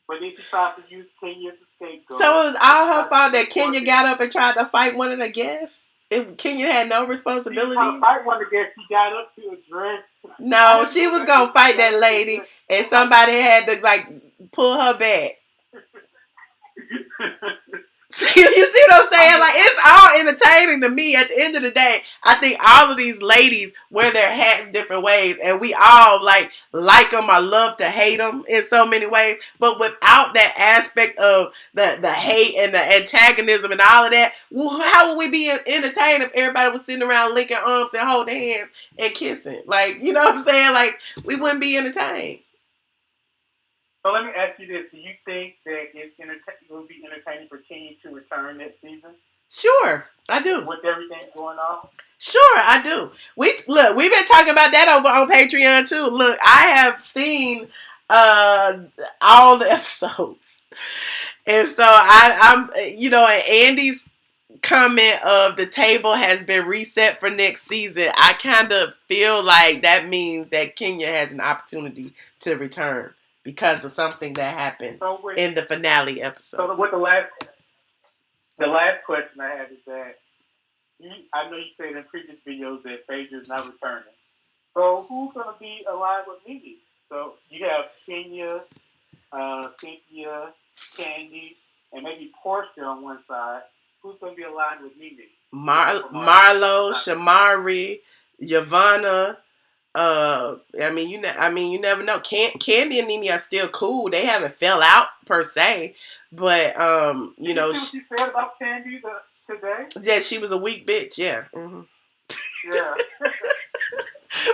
But then she tried to use Kenya as a scapegoat. So it was all her fault that Kenya got up and tried to fight one of the guests? Kenya had no responsibility? She was trying to fight one of the guests. She got up to address. No, she was going to fight that lady, and somebody had to, pull her back. You see what I'm saying? Like, it's all entertaining to me. At the end of the day, I think all of these ladies wear their hats different ways, and we all like them or love to hate them in so many ways. But without that aspect of the hate and the antagonism and all of that, well, how would we be entertained if everybody was sitting around linking arms and holding hands and kissing? Like, you know what I'm saying? Like, we wouldn't be entertained. So let me ask you this. Do you think that it will be entertaining for Kenya to return next season? Sure, I do. With everything going on? Sure, I do. We've been talking about that over on Patreon too. Look, I have seen all the episodes. And so I'm and Andy's comment of the table has been reset for next season, I kind of feel like that means that Kenya has an opportunity to return because of something that happened in the finale episode. So with the last question I have is that I know you said in previous videos that Phaedra's not returning. So who's going to be aligned with Nene? So you have Kenya, Cynthia, Candy, and maybe Portia on one side. Who's going to be aligned with Nene? Marlo, Shamari, Yavanna. You never know. Candy and Nene are still cool. They haven't fell out per se, but Did you see what she said about Candy today? Yeah, she was a weak bitch. Yeah. Mm-hmm. Yeah.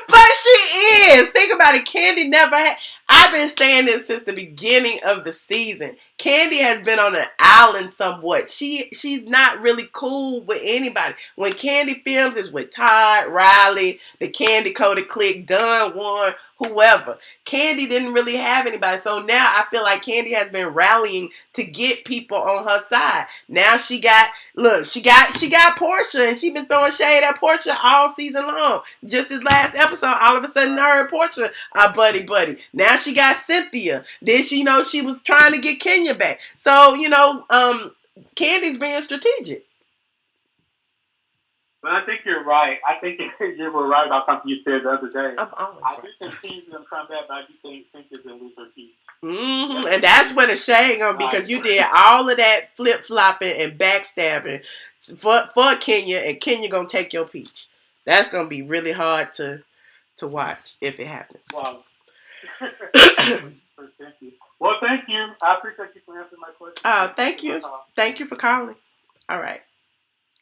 But she is. Think about it. Candy never had. I've been saying this since the beginning of the season. Candy has been on an island somewhat. She's not really cool with anybody. When Candy films, it's with Todd, Riley, the Candy Coated Clique, Dunn, Warren, whoever. Candy didn't really have anybody. So now I feel like Candy has been rallying to get people on her side. Now she got Portia, and she's been throwing shade at Portia all season long. Just as last last episode, all of a sudden her and Portia are buddy. Now she got Cynthia. Then she she was trying to get Kenya back. So, Candy's being strategic. But I think you're right. I think you were right about something you said the other day. I'm always I right. do think Kenya's going to come back, but I do think Cynthia's going to lose her teeth. Mm-hmm. And that's when the shade gonna be, because you did all of that flip flopping and backstabbing for Kenya, and Kenya gonna take your peach. That's gonna be really hard to watch if it happens. Wow. Thank you. Well, thank you. I appreciate you for answering my question. Thank you. Thank you for calling. All right.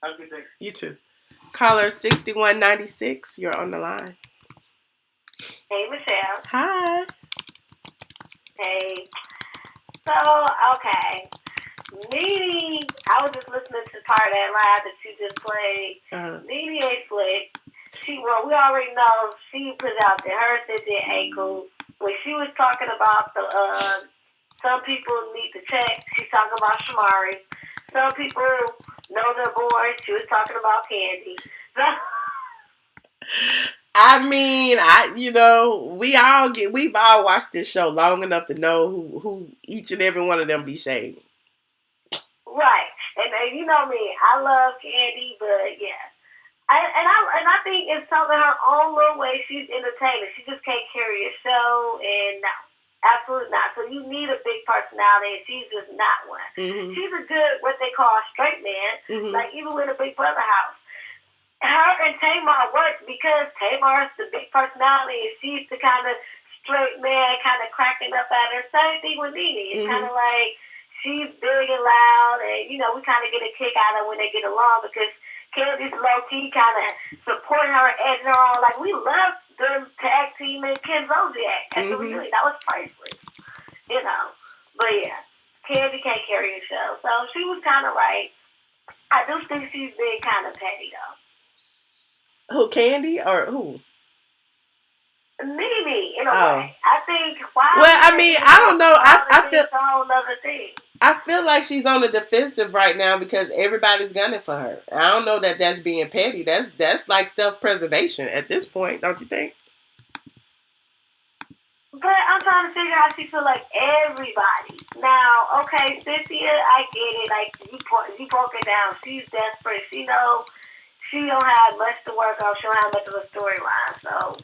Have a good day. You too. Caller 6196, you're on the line. Hey, Michelle. Hi. Hey. So, okay. Nene, I was just listening to part of that live that you just played. Nene ain't slick. We already know she put out there, her Cynthia ain't cool. When she was talking about some people need to check, she's talking about Shamari. Some people know they're bored, she was talking about Candy. I mean, we've all watched this show long enough to know who each and every one of them be shading. Right. And you know me, I love Candy, but yeah. I think it's something her own little way. She's entertaining. She just can't carry a show, and no, absolutely not. So you need a big personality, and she's just not one. Mm-hmm. She's a good, what they call a straight man, like even with a Big Brother house. Her and Tamar work because Tamar's the big personality, and she's the kind of straight man, kind of cracking up at her. Same thing with Nene. It's kind of like she's big and loud, and we kind of get a kick out of when they get along because Candy's low-key kind of supporting her and egging her on. Like, we love them tag team and Ken Zodiac at the reunion. That was priceless, But, yeah, Candy can't carry a show. So she was kind of right. I do think she's been kind of petty, though. Who, Candy or who? Nene, in a way. I think, why? Well, I mean, I don't know. I feel it's a whole other thing. I feel like she's on the defensive right now because everybody's gunning for her. I don't know that that's being petty. That's like self-preservation at this point, don't you think? But I'm trying to figure out how she feel like everybody. Now, okay, Cynthia, I get it. Like, you broke it down. She's desperate. She knows she don't have much to work on. She don't have much of a storyline. So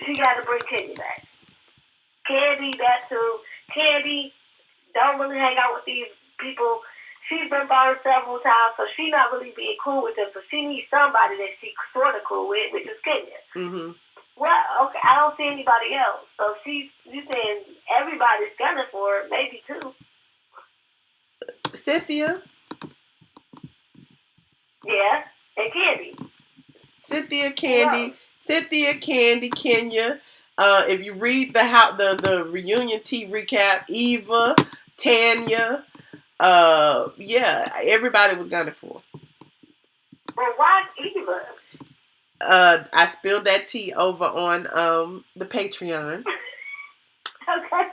she got to bring Kenya back. Candy, that too. Candy don't really hang out with these people. She's been burned several times, so she's not really being cool with them. So she needs somebody that she's sort of cool with, which is Kenya. Mm-hmm. Well, okay, I don't see anybody else. So you saying everybody's gunning for her, maybe two. Cynthia? Yeah, and Candy. Cynthia, Candy, Kenya. If you read the reunion tea recap, Eva, Tanya, everybody was gunning for. Well, why Eva? I spilled that tea over on the Patreon. Okay.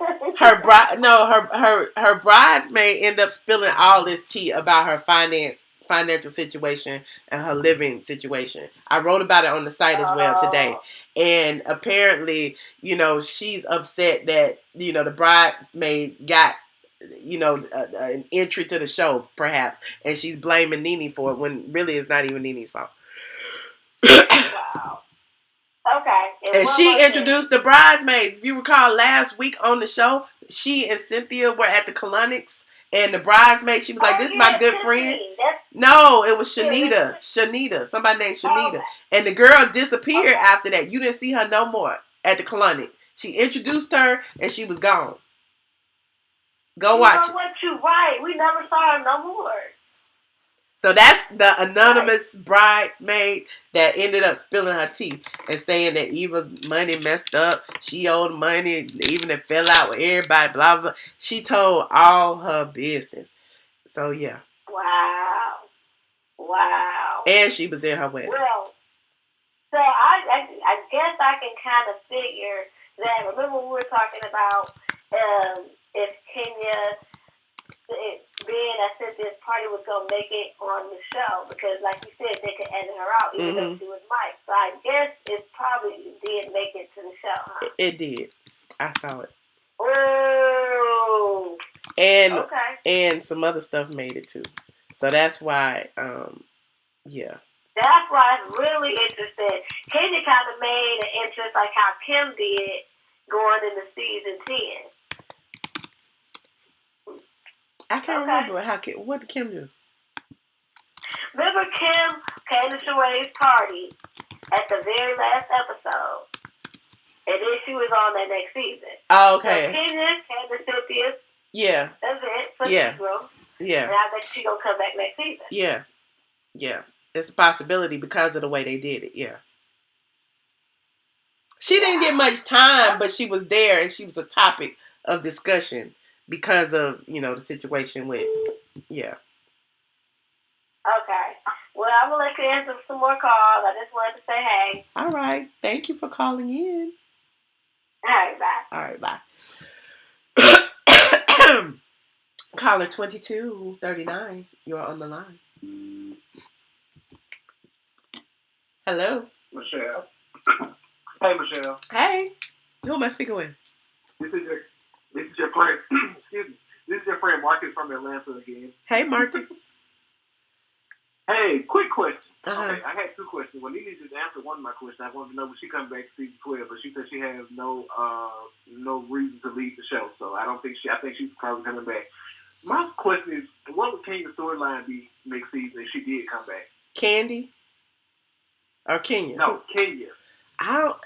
Her bridesmaid ended up spilling all this tea about her financial situation and her living situation. I wrote about it on the site as well today. And apparently, she's upset that, the bridesmaid got, an entry to the show, perhaps. And she's blaming Nene for it when really it's not even Nene's fault. Wow. Okay. And she introduced the bridesmaids. If you recall last week on the show, she and Cynthia were at the Colonics. And the bridesmaid, she was like, this is my good friend. No, it was Shanita. Somebody named Shanita. And the girl disappeared after that. You didn't see her no more at the Colonic. She introduced her and she was gone. Go watch it. What you right. We never saw her no more. So that's the anonymous bridesmaid that ended up spilling her tea and saying that Eva's money messed up. She owed money, even it fell out with everybody, blah, blah. She told all her business. So, yeah. Wow. And she was in her wedding. Well, so I guess I can kind of figure that. Remember we were talking about if Kenya, being that Cynthia's party was gonna make it on the show because, like you said, they could edit her out even though she was Mike. So I guess it probably did make it to the show, huh? It did. I saw it. Oh. And some other stuff made it too. So that's why, yeah. That's why it's really interesting. Kenya kind of made an interest like how Kim did going into season 10. I can't remember what did Kim do? Remember Kim came to Sheree's party at the very last episode, and then she was on that next season. Oh, okay. So Kenya came to Cynthia's event for Negro. Yeah. And I bet she gonna come back next season. Yeah. Yeah. It's a possibility because of the way they did it. Yeah. She didn't get much time, but she was there and she was a topic of discussion because of, the situation with, Okay. Well, I'm going to let you answer some more calls. I just wanted to say hey. All right. Thank you for calling in. All right, bye. Caller 2239, you're on the line. Hello. Michelle. Hey, Michelle. Hey. Who am I speaking with? This is your friend. Excuse me. This is your friend Marcus from Atlanta again. Hey, Marcus. Hey, quick question. Uh-huh. Okay, I had two questions. Well, Nene just answered one of my questions. I wanted to know when she comes back to season 12, but she said she has no reason to leave the show. So I think she's probably coming back. My question is, what would Kenya's storyline be next season if she did come back? Candy? Or Kenya? No, Kenya. What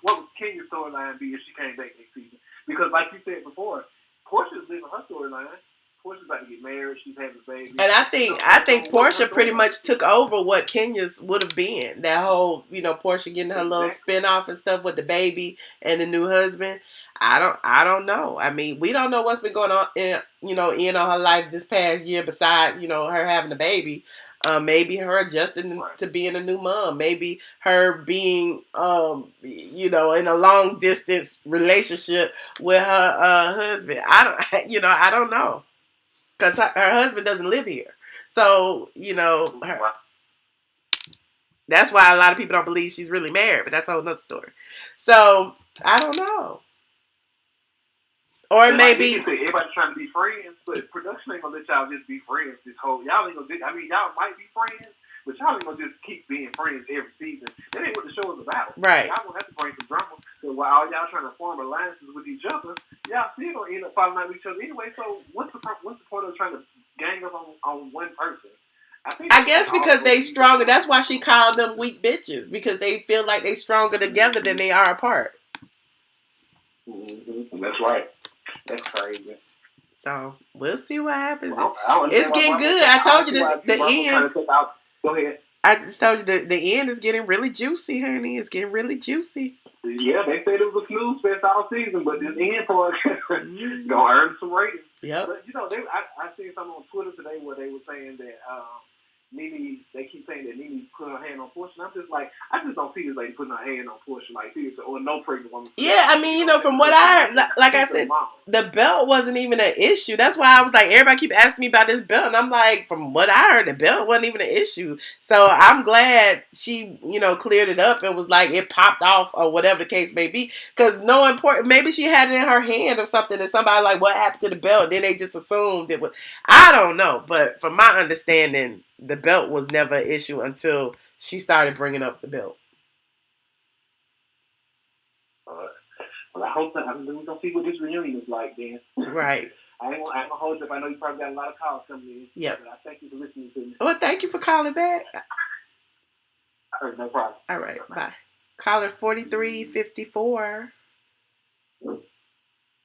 would Kenya's storyline be if she came back next season? Because like you said before, Portia's living her storyline. Portia's about to get married. She's having a baby. And I think Portia pretty much took over what Kenya's would have been. That whole, Portia getting her little spinoff and stuff with the baby and the new husband. I don't know. I mean, we don't know what's been going on in her life this past year besides, her having a baby. Maybe her adjusting to being a new mom. Maybe her being, in a long distance relationship with her husband. I don't know. Because her husband doesn't live here. So, that's why a lot of people don't believe she's really married. But that's a whole nother story. So, I don't know. Or maybe everybody's trying to be friends, but production ain't gonna let y'all just be friends this whole. Y'all ain't gonna. Y'all might be friends, but y'all ain't gonna just keep being friends every season. That ain't what the show is about. Right. Y'all gonna have to bring some drama. So while y'all trying to form alliances with each other, y'all still gonna end up falling out with each other anyway. So what's the point of trying to gang up on one person? I guess because they stronger. That's why she called them weak bitches, because they feel like they stronger together than they are apart. Mm-hmm. That's right. That's crazy. So we'll see what happens. Well, it's getting good. I told you this. The end. Go ahead. I just told you the end is getting really juicy, honey. It's getting really juicy. Yeah, they said it was a snooze fest all season, but this end part gonna earn some ratings. Yep. But I seen something on Twitter today where they were saying that Nene, they keep saying that Nene put her hand on Portia. And I'm just like, I just don't see this lady putting her hand on Portia like this, or no pregnant woman. Yeah, I mean, from what I heard, like I said, the belt wasn't even an issue. That's why I was like, everybody keep asking me about this belt, and I'm like, from what I heard, the belt wasn't even an issue. So I'm glad she, cleared it up and was like, it popped off or whatever the case may be. Because maybe she had it in her hand or something, and somebody like, what happened to the belt? Then they just assumed it was. I don't know, but from my understanding, the belt was never an issue until she started bringing up the belt. Well, I hope that we're gonna see what this reunion is like then. Right. I ain't gonna hold you up. I know you probably got a lot of calls coming in. Yep. But I thank you for listening to me. Well, thank you for calling back. All right, no problem. All right, bye. Caller 4354.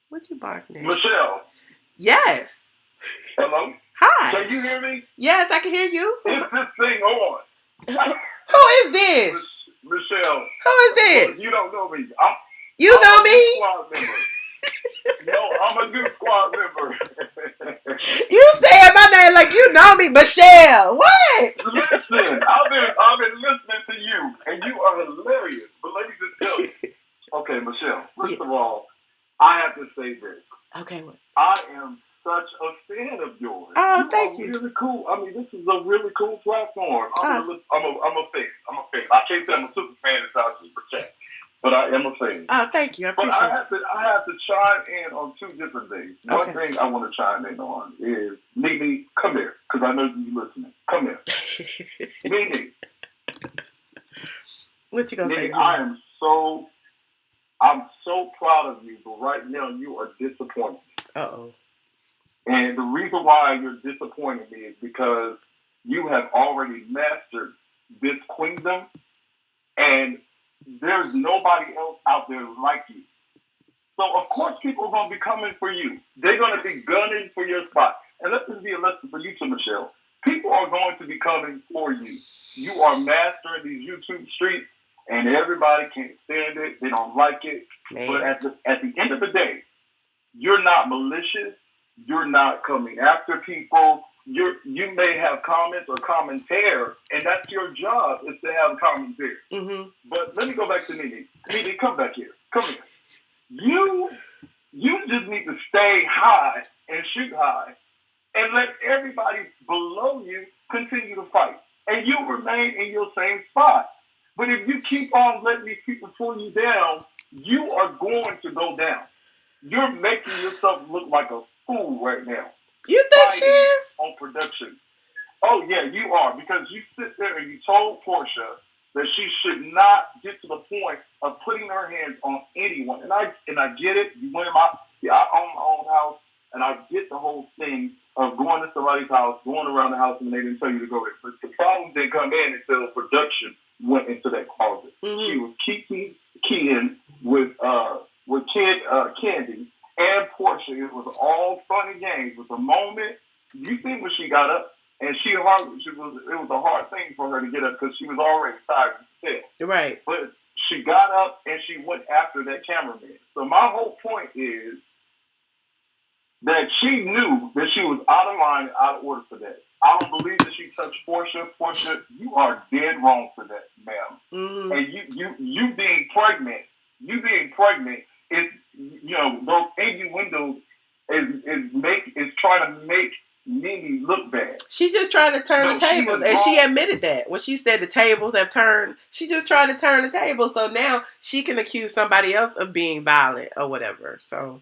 What you barking at? Michelle. Yes. Hello. Hi. Can you hear me? Yes, I can hear you. Is this thing on? Who is this? Michelle. Who is this? You don't know me. You know me? No, I'm a new squad member. You said my name like you know me, Michelle. What? Listen, I've been listening to you, and you are hilarious. But let me just tell you. Okay, Michelle. First of all, I have to say this. Okay. What? I am such a fan of yours. Oh, thank you. Really cool. I mean, this is a really cool platform. I'm a fan. I can't say I'm a super fan. It's not super chat, but I am a fan. Oh, thank you. I appreciate it. I have to chime in on two different things. Okay. One thing I want to chime in on is Nene, come here, because I know you're listening. Come here, Nene. What you gonna say? I'm so proud of you, but right now you are disappointed. Uh-oh. And the reason why you're disappointing me is because you have already mastered this queendom, and there's nobody else out there like you. So, of course, people are going to be coming for you. They're going to be gunning for your spot. And let this be a lesson for you too, Michelle. People are going to be coming for you. You are mastering these YouTube streets, and everybody can't stand it. They don't like it. Man. But at the end of the day, you're not malicious. You're not coming after people. You may have comments or commentary, and that's your job is to have commentary. Mm-hmm. But let me go back to Nene. Nene, come back here. Come here. You just need to stay high and shoot high and let everybody below you continue to fight. And you remain in your same spot. But if you keep on letting these people pull you down, you are going to go down. You're making yourself look like a fool right now. You think she is? On production. Oh, yeah, you are. Because you sit there and you told Portia that she should not get to the point of putting her hands on anyone. And I get it. You went I own my own house, and I get the whole thing of going to somebody's house, going around the house, and they didn't tell you to go there. But the problem didn't come in until production went into that closet. Mm-hmm. She was keying with Candy and Portia. It was all fun and games. But the moment you think when she got up, and it was a hard thing for her to get up because she was already tired of the Right. But she got up and she went after that cameraman. So my whole point is that she knew that she was out of line, out of order for that. I don't believe that she touched Portia. Portia, you are dead wrong for that, ma'am. Mm-hmm. And you being pregnant is, those innuendos is trying to make Nene look bad. She just trying to turn the tables, and she admitted that when she said the tables have turned. She just trying to turn the tables, so now she can accuse somebody else of being violent or whatever. So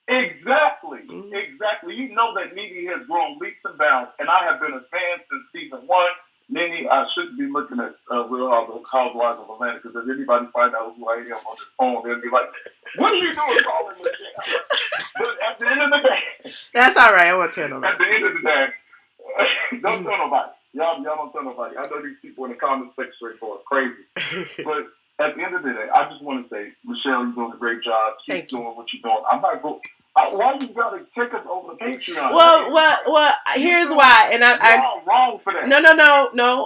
exactly. You know that Nene has grown leaps and bounds, and I have been a fan since season 1. Nene, I shouldn't be looking at Real Housewives of Atlanta, because if anybody find out who I am on this phone, they'll be like, "What are you doing calling me?" But at the end of the day, that's all right. I won't tell nobody. At the end of the day, don't tell nobody. Y'all don't tell nobody. I know these people in the comment section are crazy, but at the end of the day, I just want to say, Michelle, you're doing a great job. Keep doing what you're doing. I'm not going. Why you gotta take us over the Patreon? Well. Here's why, and y'all wrong for that. No.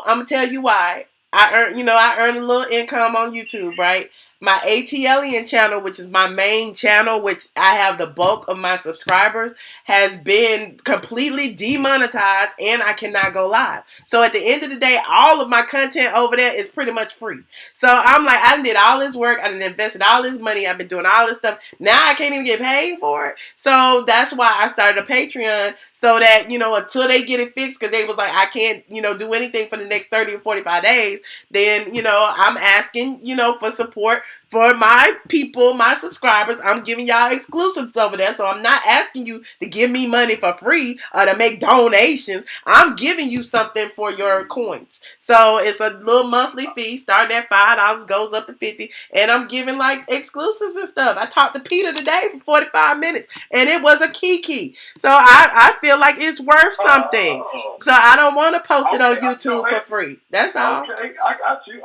I'm gonna tell you why. I earn a little income on YouTube, right? My ATLien channel, which is my main channel, which I have the bulk of my subscribers, has been completely demonetized, and I cannot go live. So at the end of the day, all of my content over there is pretty much free. So I'm like, I did all this work, I done invested all this money, I've been doing all this stuff. Now I can't even get paid for it. So that's why I started a Patreon, so that, until they get it fixed, because they was like, I can't, do anything for the next 30 or 45 days, then, I'm asking, for support for my people, my subscribers. I'm giving y'all exclusives over there. So I'm not asking you to give me money for free or to make donations. I'm giving you something for your coins. So it's a little monthly fee, starting at $5, goes up to $50. And I'm giving like exclusives and stuff. I talked to Peter today for 45 minutes and it was a kiki. So I feel like it's worth something. So I don't want to post it on YouTube for free. That's all. Okay, I got you.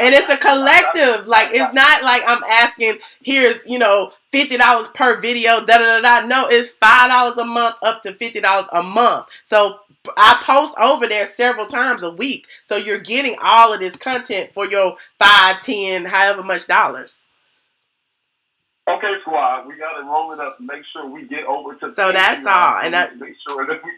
And it's a collective. Like, it's not like I'm asking, here's, $50 per video, No, it's $5 a month up to $50 a month. So I post over there several times a week. So you're getting all of this content for your 5, 10, however much dollars. Okay, squad, we got to roll it up and make sure we get over to. So that's all. And make sure that we.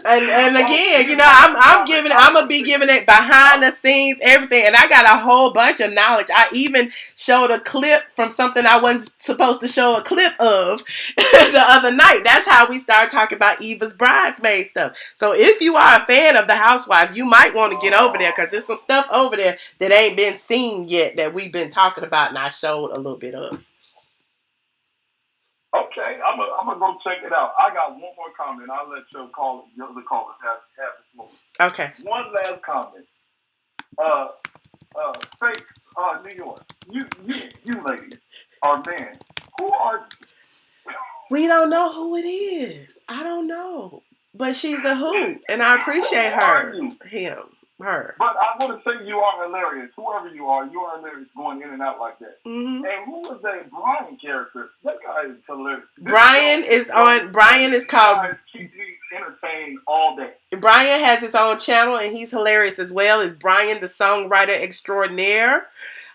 And again, I'm giving it. I'm gonna be giving it behind the scenes, everything. And I got a whole bunch of knowledge. I even showed a clip from something I wasn't supposed to show a clip of the other night. That's how we started talking about Eva's bridesmaid stuff. So if you are a fan of The Housewives, you might want to get over there because there's some stuff over there that ain't been seen yet that we've been talking about, and I showed a little bit of. Okay, I'm gonna go check it out. I got one more comment. I'll let your other callers have this moment. Okay. One last comment. Fake, New York. You ladies or man, who are you? We don't know who it is. I don't know, but she's a hoot, and I appreciate her. Her. But I want to say you are hilarious. Whoever you are hilarious going in and out like that. Mm-hmm. And who was that Brian character? That guy is hilarious. Brian is called. Keep me entertained all day. Brian has his own channel, and he's hilarious as well. Is Brian the songwriter extraordinaire?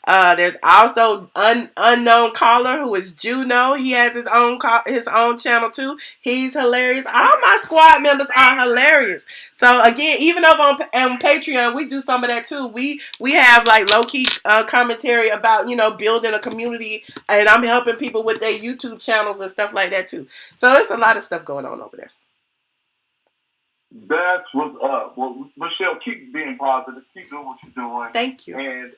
There's also unknown caller who is Juno. He has his own channel too. He's hilarious. All my squad members are hilarious. So again, even over on Patreon, we do some of that too. We have like low key commentary about building a community, and I'm helping people with their YouTube channels and stuff like that too. So there's a lot of stuff going on over there. That's what's up. Well, Michelle, keep being positive. Keep doing what you're doing. Thank you. And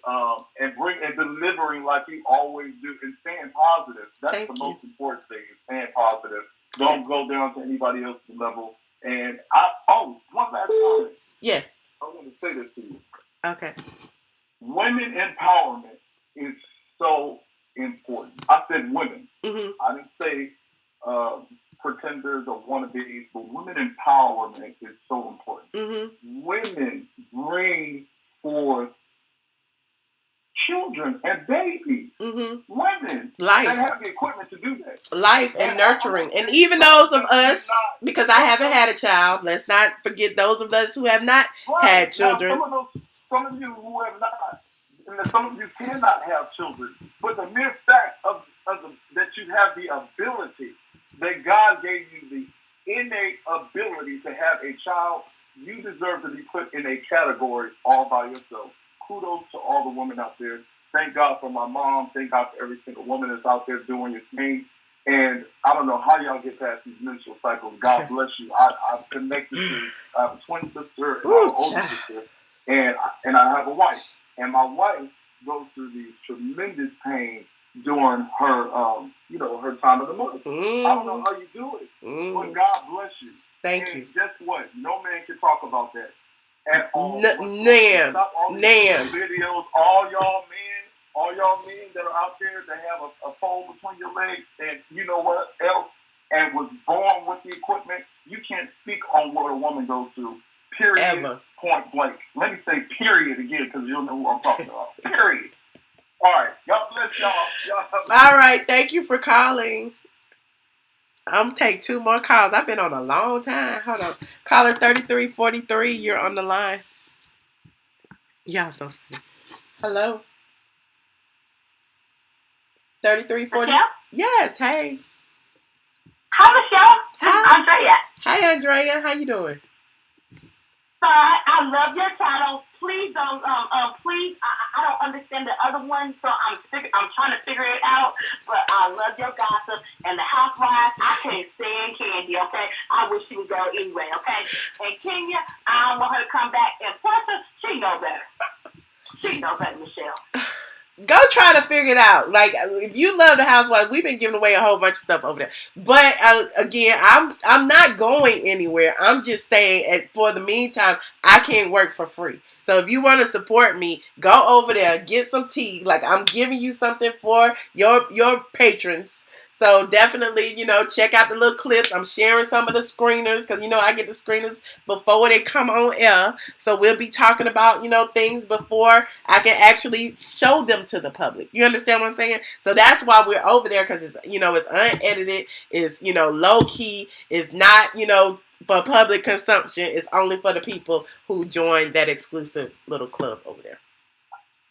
delivering like you always do, and staying positive. That's the most important thing. Is staying positive. Don't go down to anybody else's level. And one last comment. Yes. I want to say this to you. Okay. Women empowerment is so important. I said women. Mm-hmm. I didn't say pretenders or wannabes, but women empowerment is so important. Mm-hmm. Women bring forth children and babies. Mm-hmm. Women. Life. They have the equipment to do that. Life and nurturing. And even those of us, because I haven't had a child, let's not forget those of us who have not had children. Now, some of you who have not, and some of you cannot have children, but the mere fact of that you have the ability, that God gave you the innate ability to have a child, you deserve to be put in a category all by yourself. Kudos to all the women out there. Thank God for my mom. Thank God for every single woman that's out there doing your thing. And I don't know how y'all get past these menstrual cycles. God bless you. I've connected to a twin sister and an older sister, and I have a wife. And my wife goes through these tremendous pain during her, her time of the month. Mm-hmm. I don't know how you do it, but God bless you. Thank you. Guess what? No man can talk about that at all. Nan. Videos, all y'all men that are out there that have a phone between your legs, and you know what else, and was born with the equipment. You can't speak on what a woman goes through. Period. Ever. Point blank. Let me say period again, because you'll know who I'm talking about. Period. All right. God bless y'all. All right. Thank you for calling. I'm going to take 2 more calls. I've been on a long time. Hold on. Caller 3343, you're on the line. Y'all so funny. Hello? 3340. Yes, hey. Hi, Michelle. Hi. Andrea. Hi, Andrea. How you doing? I love your channel. Please don't. Please. I don't understand the other one, so I'm trying to figure it out. But I love your gossip and the housewives. I can't stand Candy. Okay, I wish she would go anyway. Okay, and Kenya, I don't want her to come back. And Portia, she know better. She know better, Michelle. Go try to figure it out. Like, if you love the Housewives, we've been giving away a whole bunch of stuff over there. But again, I'm not going anywhere. I'm just saying, for the meantime, I can't work for free. So if you want to support me, go over there, get some tea. Like, I'm giving you something for your patrons. So definitely, check out the little clips. I'm sharing some of the screeners because, I get the screeners before they come on air. So we'll be talking about, things before I can actually show them to the public. You understand what I'm saying? So that's why we're over there, because it's, it's unedited. It's, low key. It's not, for public consumption. It's only for the people who join that exclusive little club over there.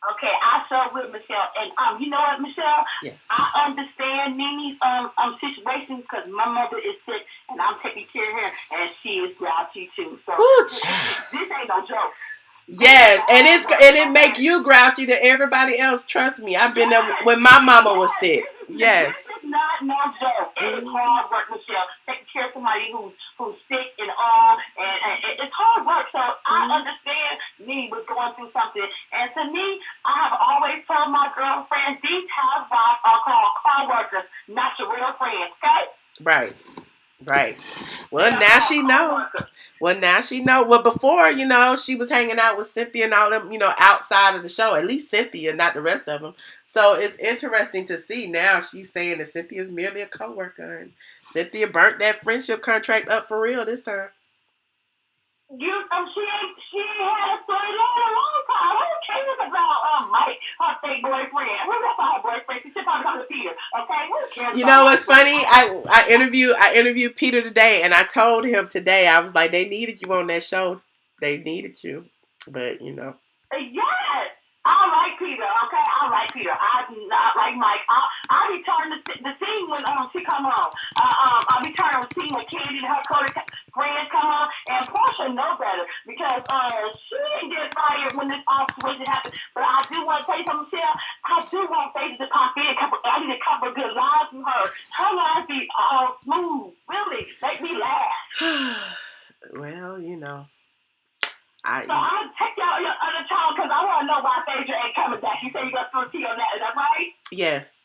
Okay, I sure will, Michelle. And you know what, Michelle? Yes. I understand Nene's situation because my mother is sick, and and I'm taking care of her, and she is grouchy too. So Ooh, this ain't no joke. yes, and it make you grouchy to everybody else. Trust me, I've been there when my mama was sick. Yes. This is not no joke. It is hard work, Michelle. Taking care of somebody who's sick and all, and it's hard work. So I understand me was going through something, and to me, I have always told my girlfriends these housewives are called co-workers, not your real friends. Okay? Right. Well, now she know. Well, before, she was hanging out with Cynthia and all them, outside of the show. At least Cynthia, not the rest of them. So it's interesting to see now she's saying that Cynthia's merely a coworker, and Cynthia burnt that friendship contract up for real this time. She had a storyline a long time. Who cares about Mike, her fake boyfriend? Who's that her boyfriend? She should probably come to Peter. Okay, who cares? You know what's funny? I interviewed Peter today, and I told him today, I was like, they needed you on that show. They needed you, but Yes. I like Peter, okay? I like Peter. I do not like Mike. I be turning the scene when she come on. I be turning the scene when Candy and her friends come on, and Portia know better because she didn't get fired when this all situation happened. But I do want to tell you something, Michelle. I do want Faith to pop in. I need a couple of good lines from her. Her lines be all smooth, really make me laugh. Well, So I'm gonna take y'all your other child because I want to know why Phaedra ain't coming back. You say you got through tea on that. Is that right? Yes.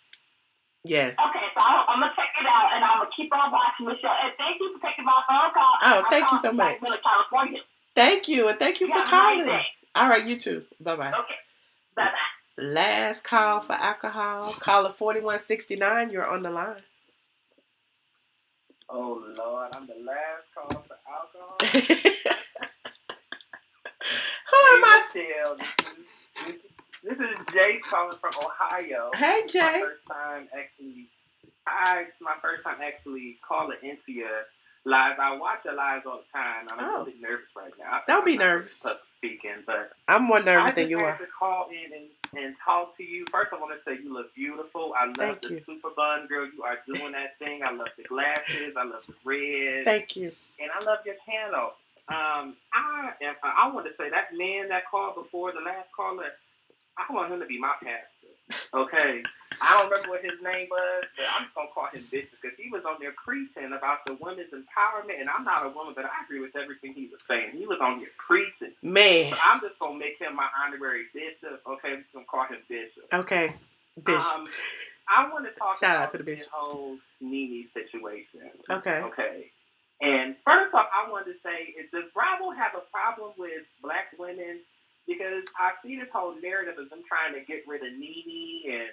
Okay, so I'm gonna check it out and I'm gonna keep on watching Michelle. And thank you for taking my phone call. Oh, thank you so much. California. Thank you, and thank you for calling. All right, you too. Bye-bye. Okay. Bye-bye. Last call for alcohol. Caller 4169. You're on the line. Oh Lord, I'm the last call for alcohol. Who am I? Michelle, this is Jay calling from Ohio. Hey, Jay. My first time actually calling into your live. I watch your lives all the time. I'm really nervous right now. Don't be nervous. Speaking, but I'm more nervous than you are. I just had to call in and talk to you. First, I want to say you look beautiful. I love the super bun, girl. You are doing that thing. I love the glasses. I love the red. Thank you. And I love your channel. I want to say that man that called before the last caller, I want him to be my pastor. Okay? I don't remember what his name was, but I'm just going to call him Bishop because he was on there preaching about the women's empowerment, and I'm not a woman, but I agree with everything he was saying. He was on there preaching. Man. So I'm just going to make him my honorary bishop. Okay? I'm just going to call him Bishop. Okay. Bishop. I want to talk about the whole Nene situation. Okay. Okay. And first off, I wanted to say, does Bravo have a problem with black women? Because I see this whole narrative of them trying to get rid of Nene and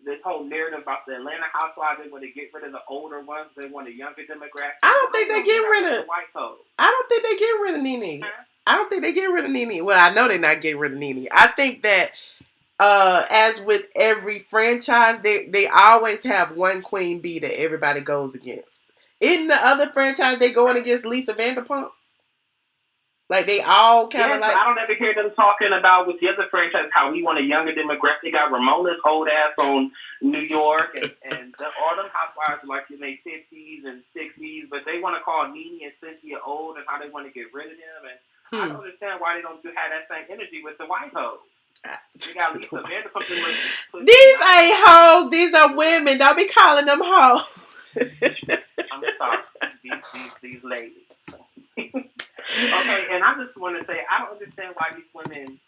this whole narrative about the Atlanta housewives. They want to get rid of the older ones. They want a younger demographic. I don't think they get rid of white hoes. I don't think they get rid of Nene. Huh? I don't think they get rid of Nene. Well, I know they're not getting rid of Nene. I think that as with every franchise, they always have one queen bee that everybody goes against. In the other franchise, they going against Lisa Vanderpump. Like, they all kind of like... I don't ever hear them talking about with the other franchise how we want a younger demographic. They got Ramona's old ass on New York, and all them housewives are like in their 50s and 60s, but they want to call Nene and Cynthia old and how they want to get rid of them. And I don't understand why they don't have that same energy with the white hoes. They got Lisa Vanderpump. These ain't hoes. These are women. Don't be calling them hoes. I'm sorry. These ladies. Okay, and I just want to say, I don't understand why these women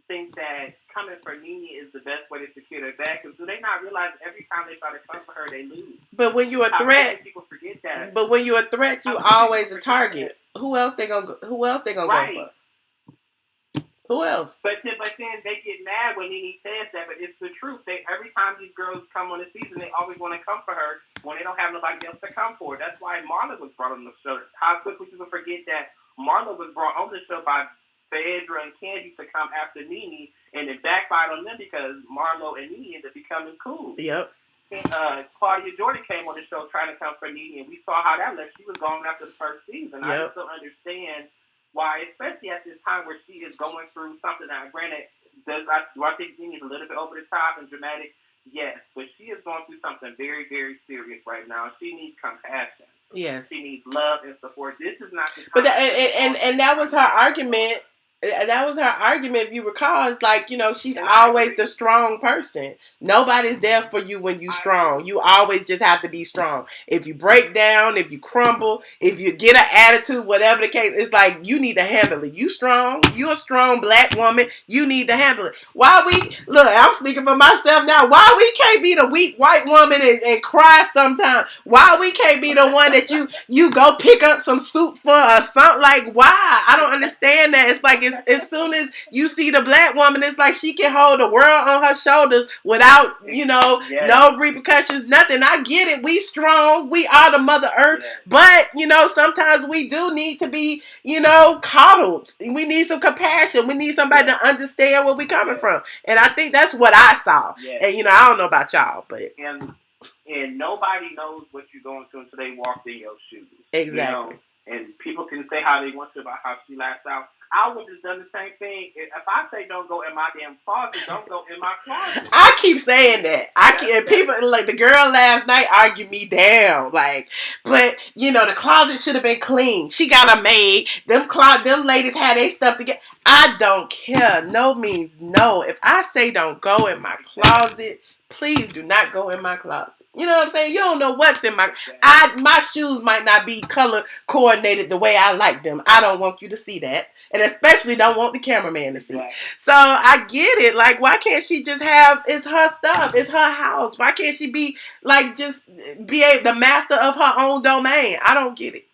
think that coming for Nene is the best way to secure their back. Because do they not realize every time they try to come for her, they lose? But when you're a threat, people forget that. But when you're a threat, you always a target. Who else they gonna go for? Who else? But then they get mad when Nene says that, but it's the truth. Every time these girls come on the season, they always want to come for her when they don't have nobody else to come for. That's why Marla was brought on the show. How quickly people forget that Marla was brought on the show by Phaedra and Candy to come after Nene, and it backfired on them because Marlo and Nene ended up becoming cool. Yep. Claudia Jordan came on the show trying to come for Nene, and we saw how that left. She was gone after the first season. I just don't understand why, especially at this time where she is going through something. Now, granted, do I think Nene is a little bit over the top and dramatic? Yes, but she is going through something very, very serious right now. She needs compassion. Yes. She needs love and support. This is not the time. But and that was her argument. That was her argument, if you recall. It's like, she's always the strong person. Nobody's there for you when you're strong. You always just have to be strong. If you break down, if you crumble, if you get an attitude, whatever the case, it's like you need to handle it. You strong. You're a strong black woman. You need to handle it. Why look, I'm speaking for myself now. Why we can't be the weak white woman and cry sometimes? Why we can't be the one that you go pick up some soup for or something? Like, why? I don't understand that. It's like as soon as you see the black woman, it's like she can hold the world on her shoulders without, no repercussions, nothing. I get it. We strong. We are the Mother Earth. But, sometimes we do need to be, coddled. We need some compassion. We need somebody to understand where we coming from. And I think that's what I saw. And, I don't know about y'all, but. And nobody knows what you're going through until they walk in your shoes. Exactly. And people can say how they want to about how she last out. I would have done the same thing. If I say don't go in my damn closet, don't go in my closet. I keep saying that. People like the girl last night argued me down. Like, but the closet should have been clean. She got a maid. Them ladies had their stuff together. I don't care. No means no. If I say don't go in my closet, please do not go in my closet. You know what I'm saying? You don't know what's in my shoes might not be color coordinated the way I like them. I don't want you to see that. And especially don't want the cameraman to see. Right. So I get it. Like, why can't she just it's her stuff. It's her house. Why can't she be like, just be the master of her own domain? I don't get it.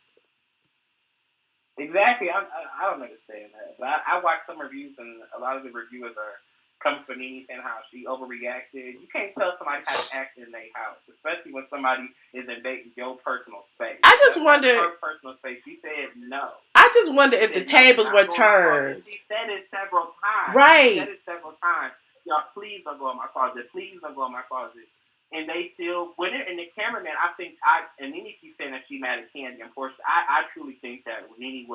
Exactly. I don't understand that. But I watched some reviews, and a lot of the reviewers are coming for Nene and how she overreacted. You can't tell somebody how to act in their house, especially when somebody is invading your personal space. I just wonder. Her personal space. She said no. I just wonder if the tables were turned. She said it several times. Right. She said it several times. Y'all, please don't go in my closet. Please don't go in my closet. And they still, and the cameraman, I think, and Nene keeps saying that she mad at Candy. And Portia, I truly think that when Nene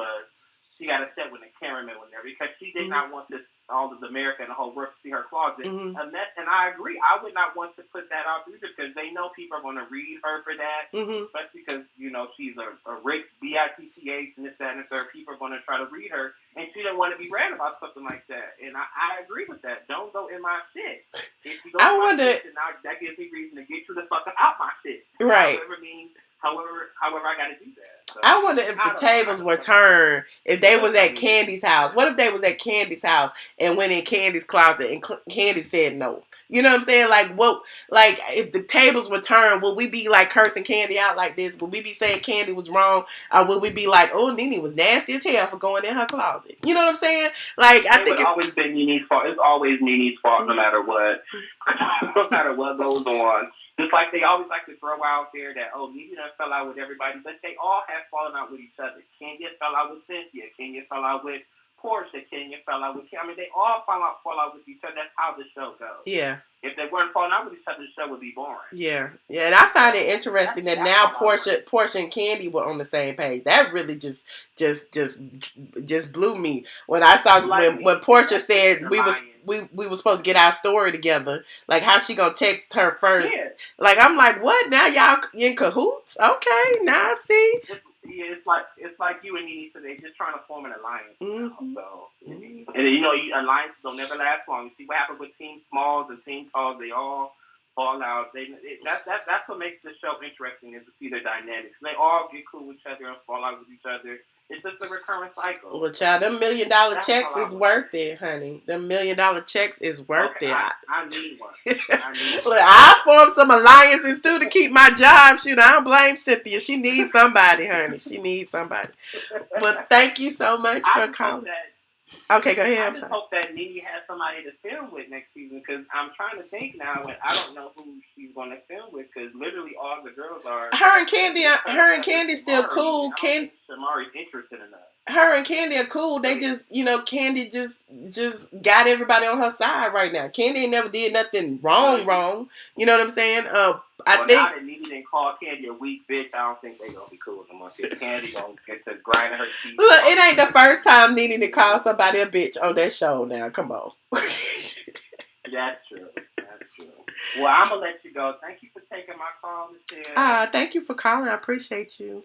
she got upset when the cameraman was there because she did not want all of America and the whole world to see her closet. And I agree. I would not want to put that out either because they know people are going to read her for that, especially because, she's a rich bitch and this, that, and the third. People are going to try to read her, and she didn't want to be read about something like that. And I agree with that. Don't go in my shit. If you go in my shit, then that gives me reason to get you the fuck out my shit. Right. However I got to do that. So, I wonder if the tables were turned, if they was at Candy's house. What if they was at Candy's house and went in Candy's closet and Candy said no? You know what I'm saying? Like if the tables were turned, would we be like cursing Candy out like this? Would we be saying Candy was wrong? Or would we be like, oh, Nene was nasty as hell for going in her closet? You know what I'm saying? Like, I think it's always been Nene's fault. It's always Nene's fault, no matter what. No matter what goes on. Just like they always like to throw out there that, Nene done fell out with everybody, but they all have fallen out with each other. Kenya fell out with Cynthia. Kenya fell out with Portia. Kenya fell out with Kim. I mean, they all fall out with each other. That's how the show goes. Yeah. If they weren't falling out with each other, the show would be boring. Yeah. Yeah, and I find it interesting that now Portia and Candy were on the same page. That really just blew me when I saw when Portia said we were supposed to get our story together. Like, how she gonna text her first? Yeah. Like, I'm like, what? Now y'all in cahoots? Okay, now I see. It's like you and Nene, so they're just trying to form an alliance now. So, and alliances don't never last long. You see what happened with Team Smalls and Team Talls? They all fall out. That's what makes the show interesting, is to see their dynamics. They all get cool with each other and fall out with each other. It's just a recurrent cycle. Well, child, them $1 million checks is worth it, honey. Them $1 million checks is worth it. I need one. Look, I formed some alliances too to keep my job. Shoot, I don't blame Cynthia. She needs somebody, honey. She needs somebody. But thank you so much for calling. Okay, go ahead. I just hope that Nene has somebody to film with next season, because I'm trying to think now, and I don't know who she's going to film with, because literally all the girls are. Her and Candy still cool. Shamari's interested in that. Her and Candy are cool. They just, Candy just got everybody on her side right now. Candy ain't never did nothing wrong. You know what I'm saying? I think now that Nene didn't call Candy a weak bitch, I don't think they gonna be cool no more. Candy gonna get to grinding her teeth. Look, it ain't the first time Nene to call somebody a bitch on that show. Now, come on. That's true. Well, I'm gonna let you go. Thank you for taking my call, Michelle. Thank you for calling. I appreciate you.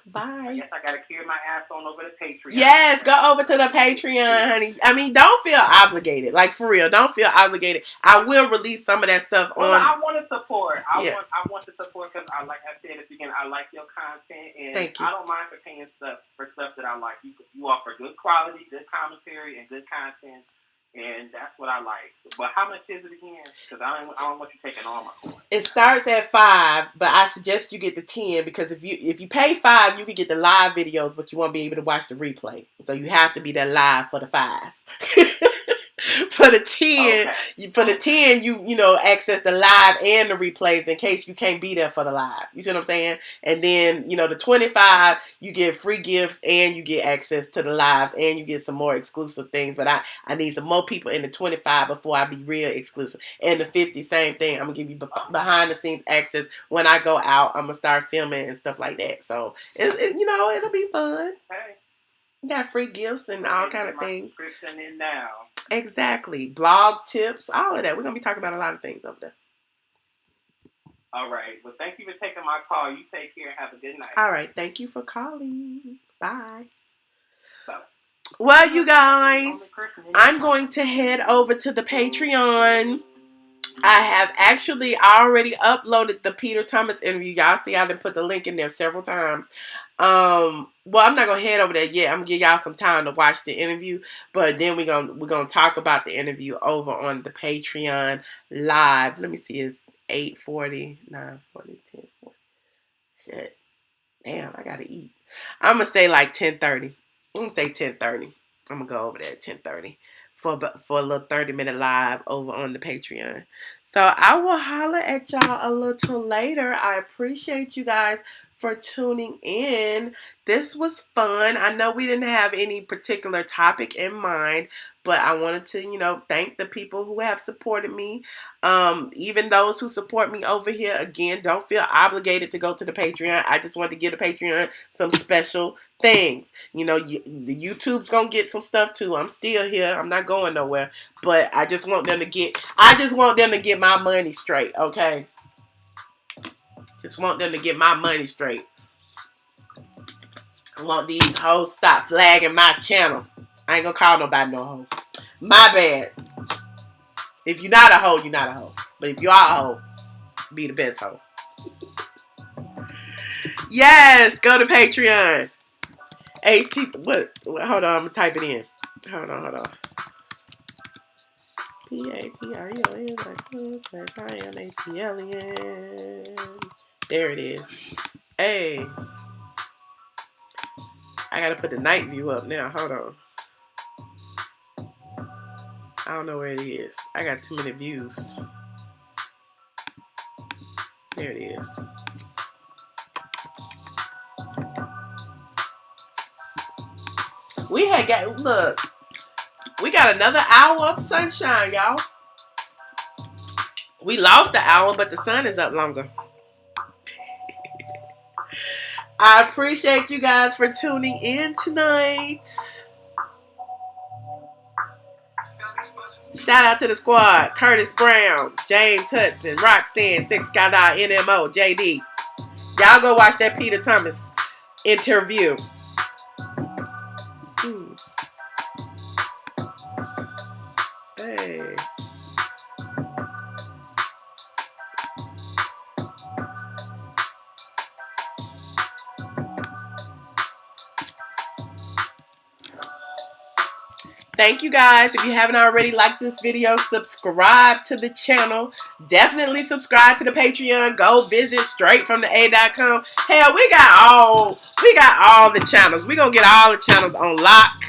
Bye. I guess I gotta carry my ass on over to Patreon. Yes, go over to the Patreon, honey. I mean, don't feel obligated. Like, for real, don't feel obligated. I will release some of that stuff on. I want to support. I want to support because I like I said at the beginning, I like your content, and Thank you. I don't mind for paying for stuff that I like. You offer good quality, good commentary, and good content. And that's what I like. But how much is it again? Because I don't want you taking all my coins. It starts at $5, but I suggest you get the 10 because if you pay $5, you can get the live videos, but you won't be able to watch the replay. So you have to be there live for the $5. For the 10, you know, access the live and the replays in case you can't be there for the live. You see what I'm saying? And then, you know, the 25, you get free gifts and you get access to the lives and you get some more exclusive things. But I need some more people in the 25 before I be real exclusive. And the 50, same thing. I'm gonna give you behind the scenes access when I go out. I'm gonna start filming and stuff like that. So you know, it'll be fun. Hey. You got free gifts and all kind of things. Subscription in now. Exactly. Blog tips, all of that. We're going to be talking about a lot of things over there. All right. Well, thank you for taking my call. You take care. Have a good night. All right. Thank you for calling. Bye. Well, you guys, I'm going to head over to the Patreon. I have actually already uploaded the Peter Thomas interview. Y'all see I done put the link in there several times. Well, I'm not gonna head over there yet. I'm gonna give y'all some time to watch the interview, but then we're gonna talk about the interview over on the Patreon live. Let me see, it's 8:40, 9:40, 10:40. Shit, damn, I gotta eat. I'm gonna say like 10:30. I'm gonna say 10:30. I'm gonna go over there at 10:30 for a little 30-minute live over on the Patreon. So I will holler at y'all a little later. I appreciate you guys for tuning in. This was fun. I know we didn't have any particular topic in mind, but I wanted to, you know, thank the people who have supported me. Even those who support me over here. Again, don't feel obligated to go to the Patreon. I just wanted to give the Patreon some special things. You know, the YouTube's gonna get some stuff too. I'm still here. I'm not going nowhere. But I just want them to get my money straight, okay? Just want them to get my money straight. I want these hoes stop flagging my channel. I ain't gonna call nobody no hoe. My bad. If you're not a hoe, you're not a hoe. But if you are a hoe, be the best hoe. Yes, go to Patreon. What? Hold on, I'm gonna type it in. Hold on. ATLien. There it is. Hey. I gotta put the night view up now. Hold on. I don't know where it is. I got too many views. There it is. We got another hour of sunshine, y'all. We lost the hour, but the sun is up longer. I appreciate you guys for tuning in tonight. Shout out to the squad. Curtis Brown, James Hudson, Roxanne, Six Sky NMO, JD. Y'all go watch that Peter Thomas interview. Hey. Thank you guys. If you haven't already liked this video, subscribe to the channel. Definitely subscribe to the Patreon. Go visit straightfromtheA.com. Hell, we got all the channels. We're gonna get all the channels on lock.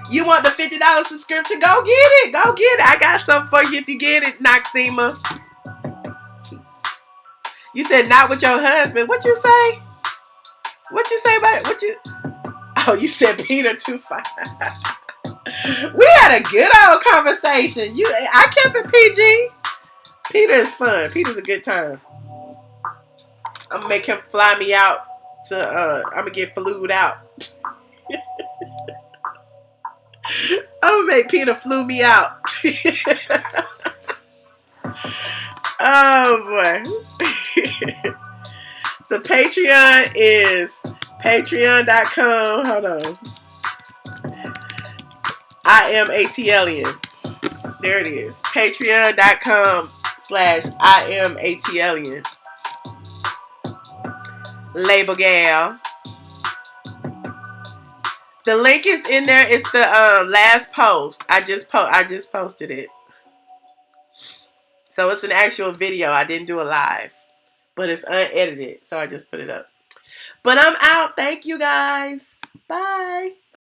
You want the $50 subscription? Go get it. Go get it. I got something for you if you get it, Noxema. You said not with your husband. What you say? What you say about what you? Oh, you said Peter too fine. We had a good old conversation. I kept it PG. Peter is fun. Peter's a good time. I'm gonna make him fly me out to. I'm gonna get flued out. I'm gonna make Peter flew me out. Oh boy. The Patreon is patreon.com. Hold on. I am ATLien. There it is. Patreon.com/I am ATLien. Label gal. The link is in there. It's the last post. I just posted it. So it's an actual video. I didn't do a live, but it's unedited. So I just put it up. But I'm out. Thank you guys. Bye.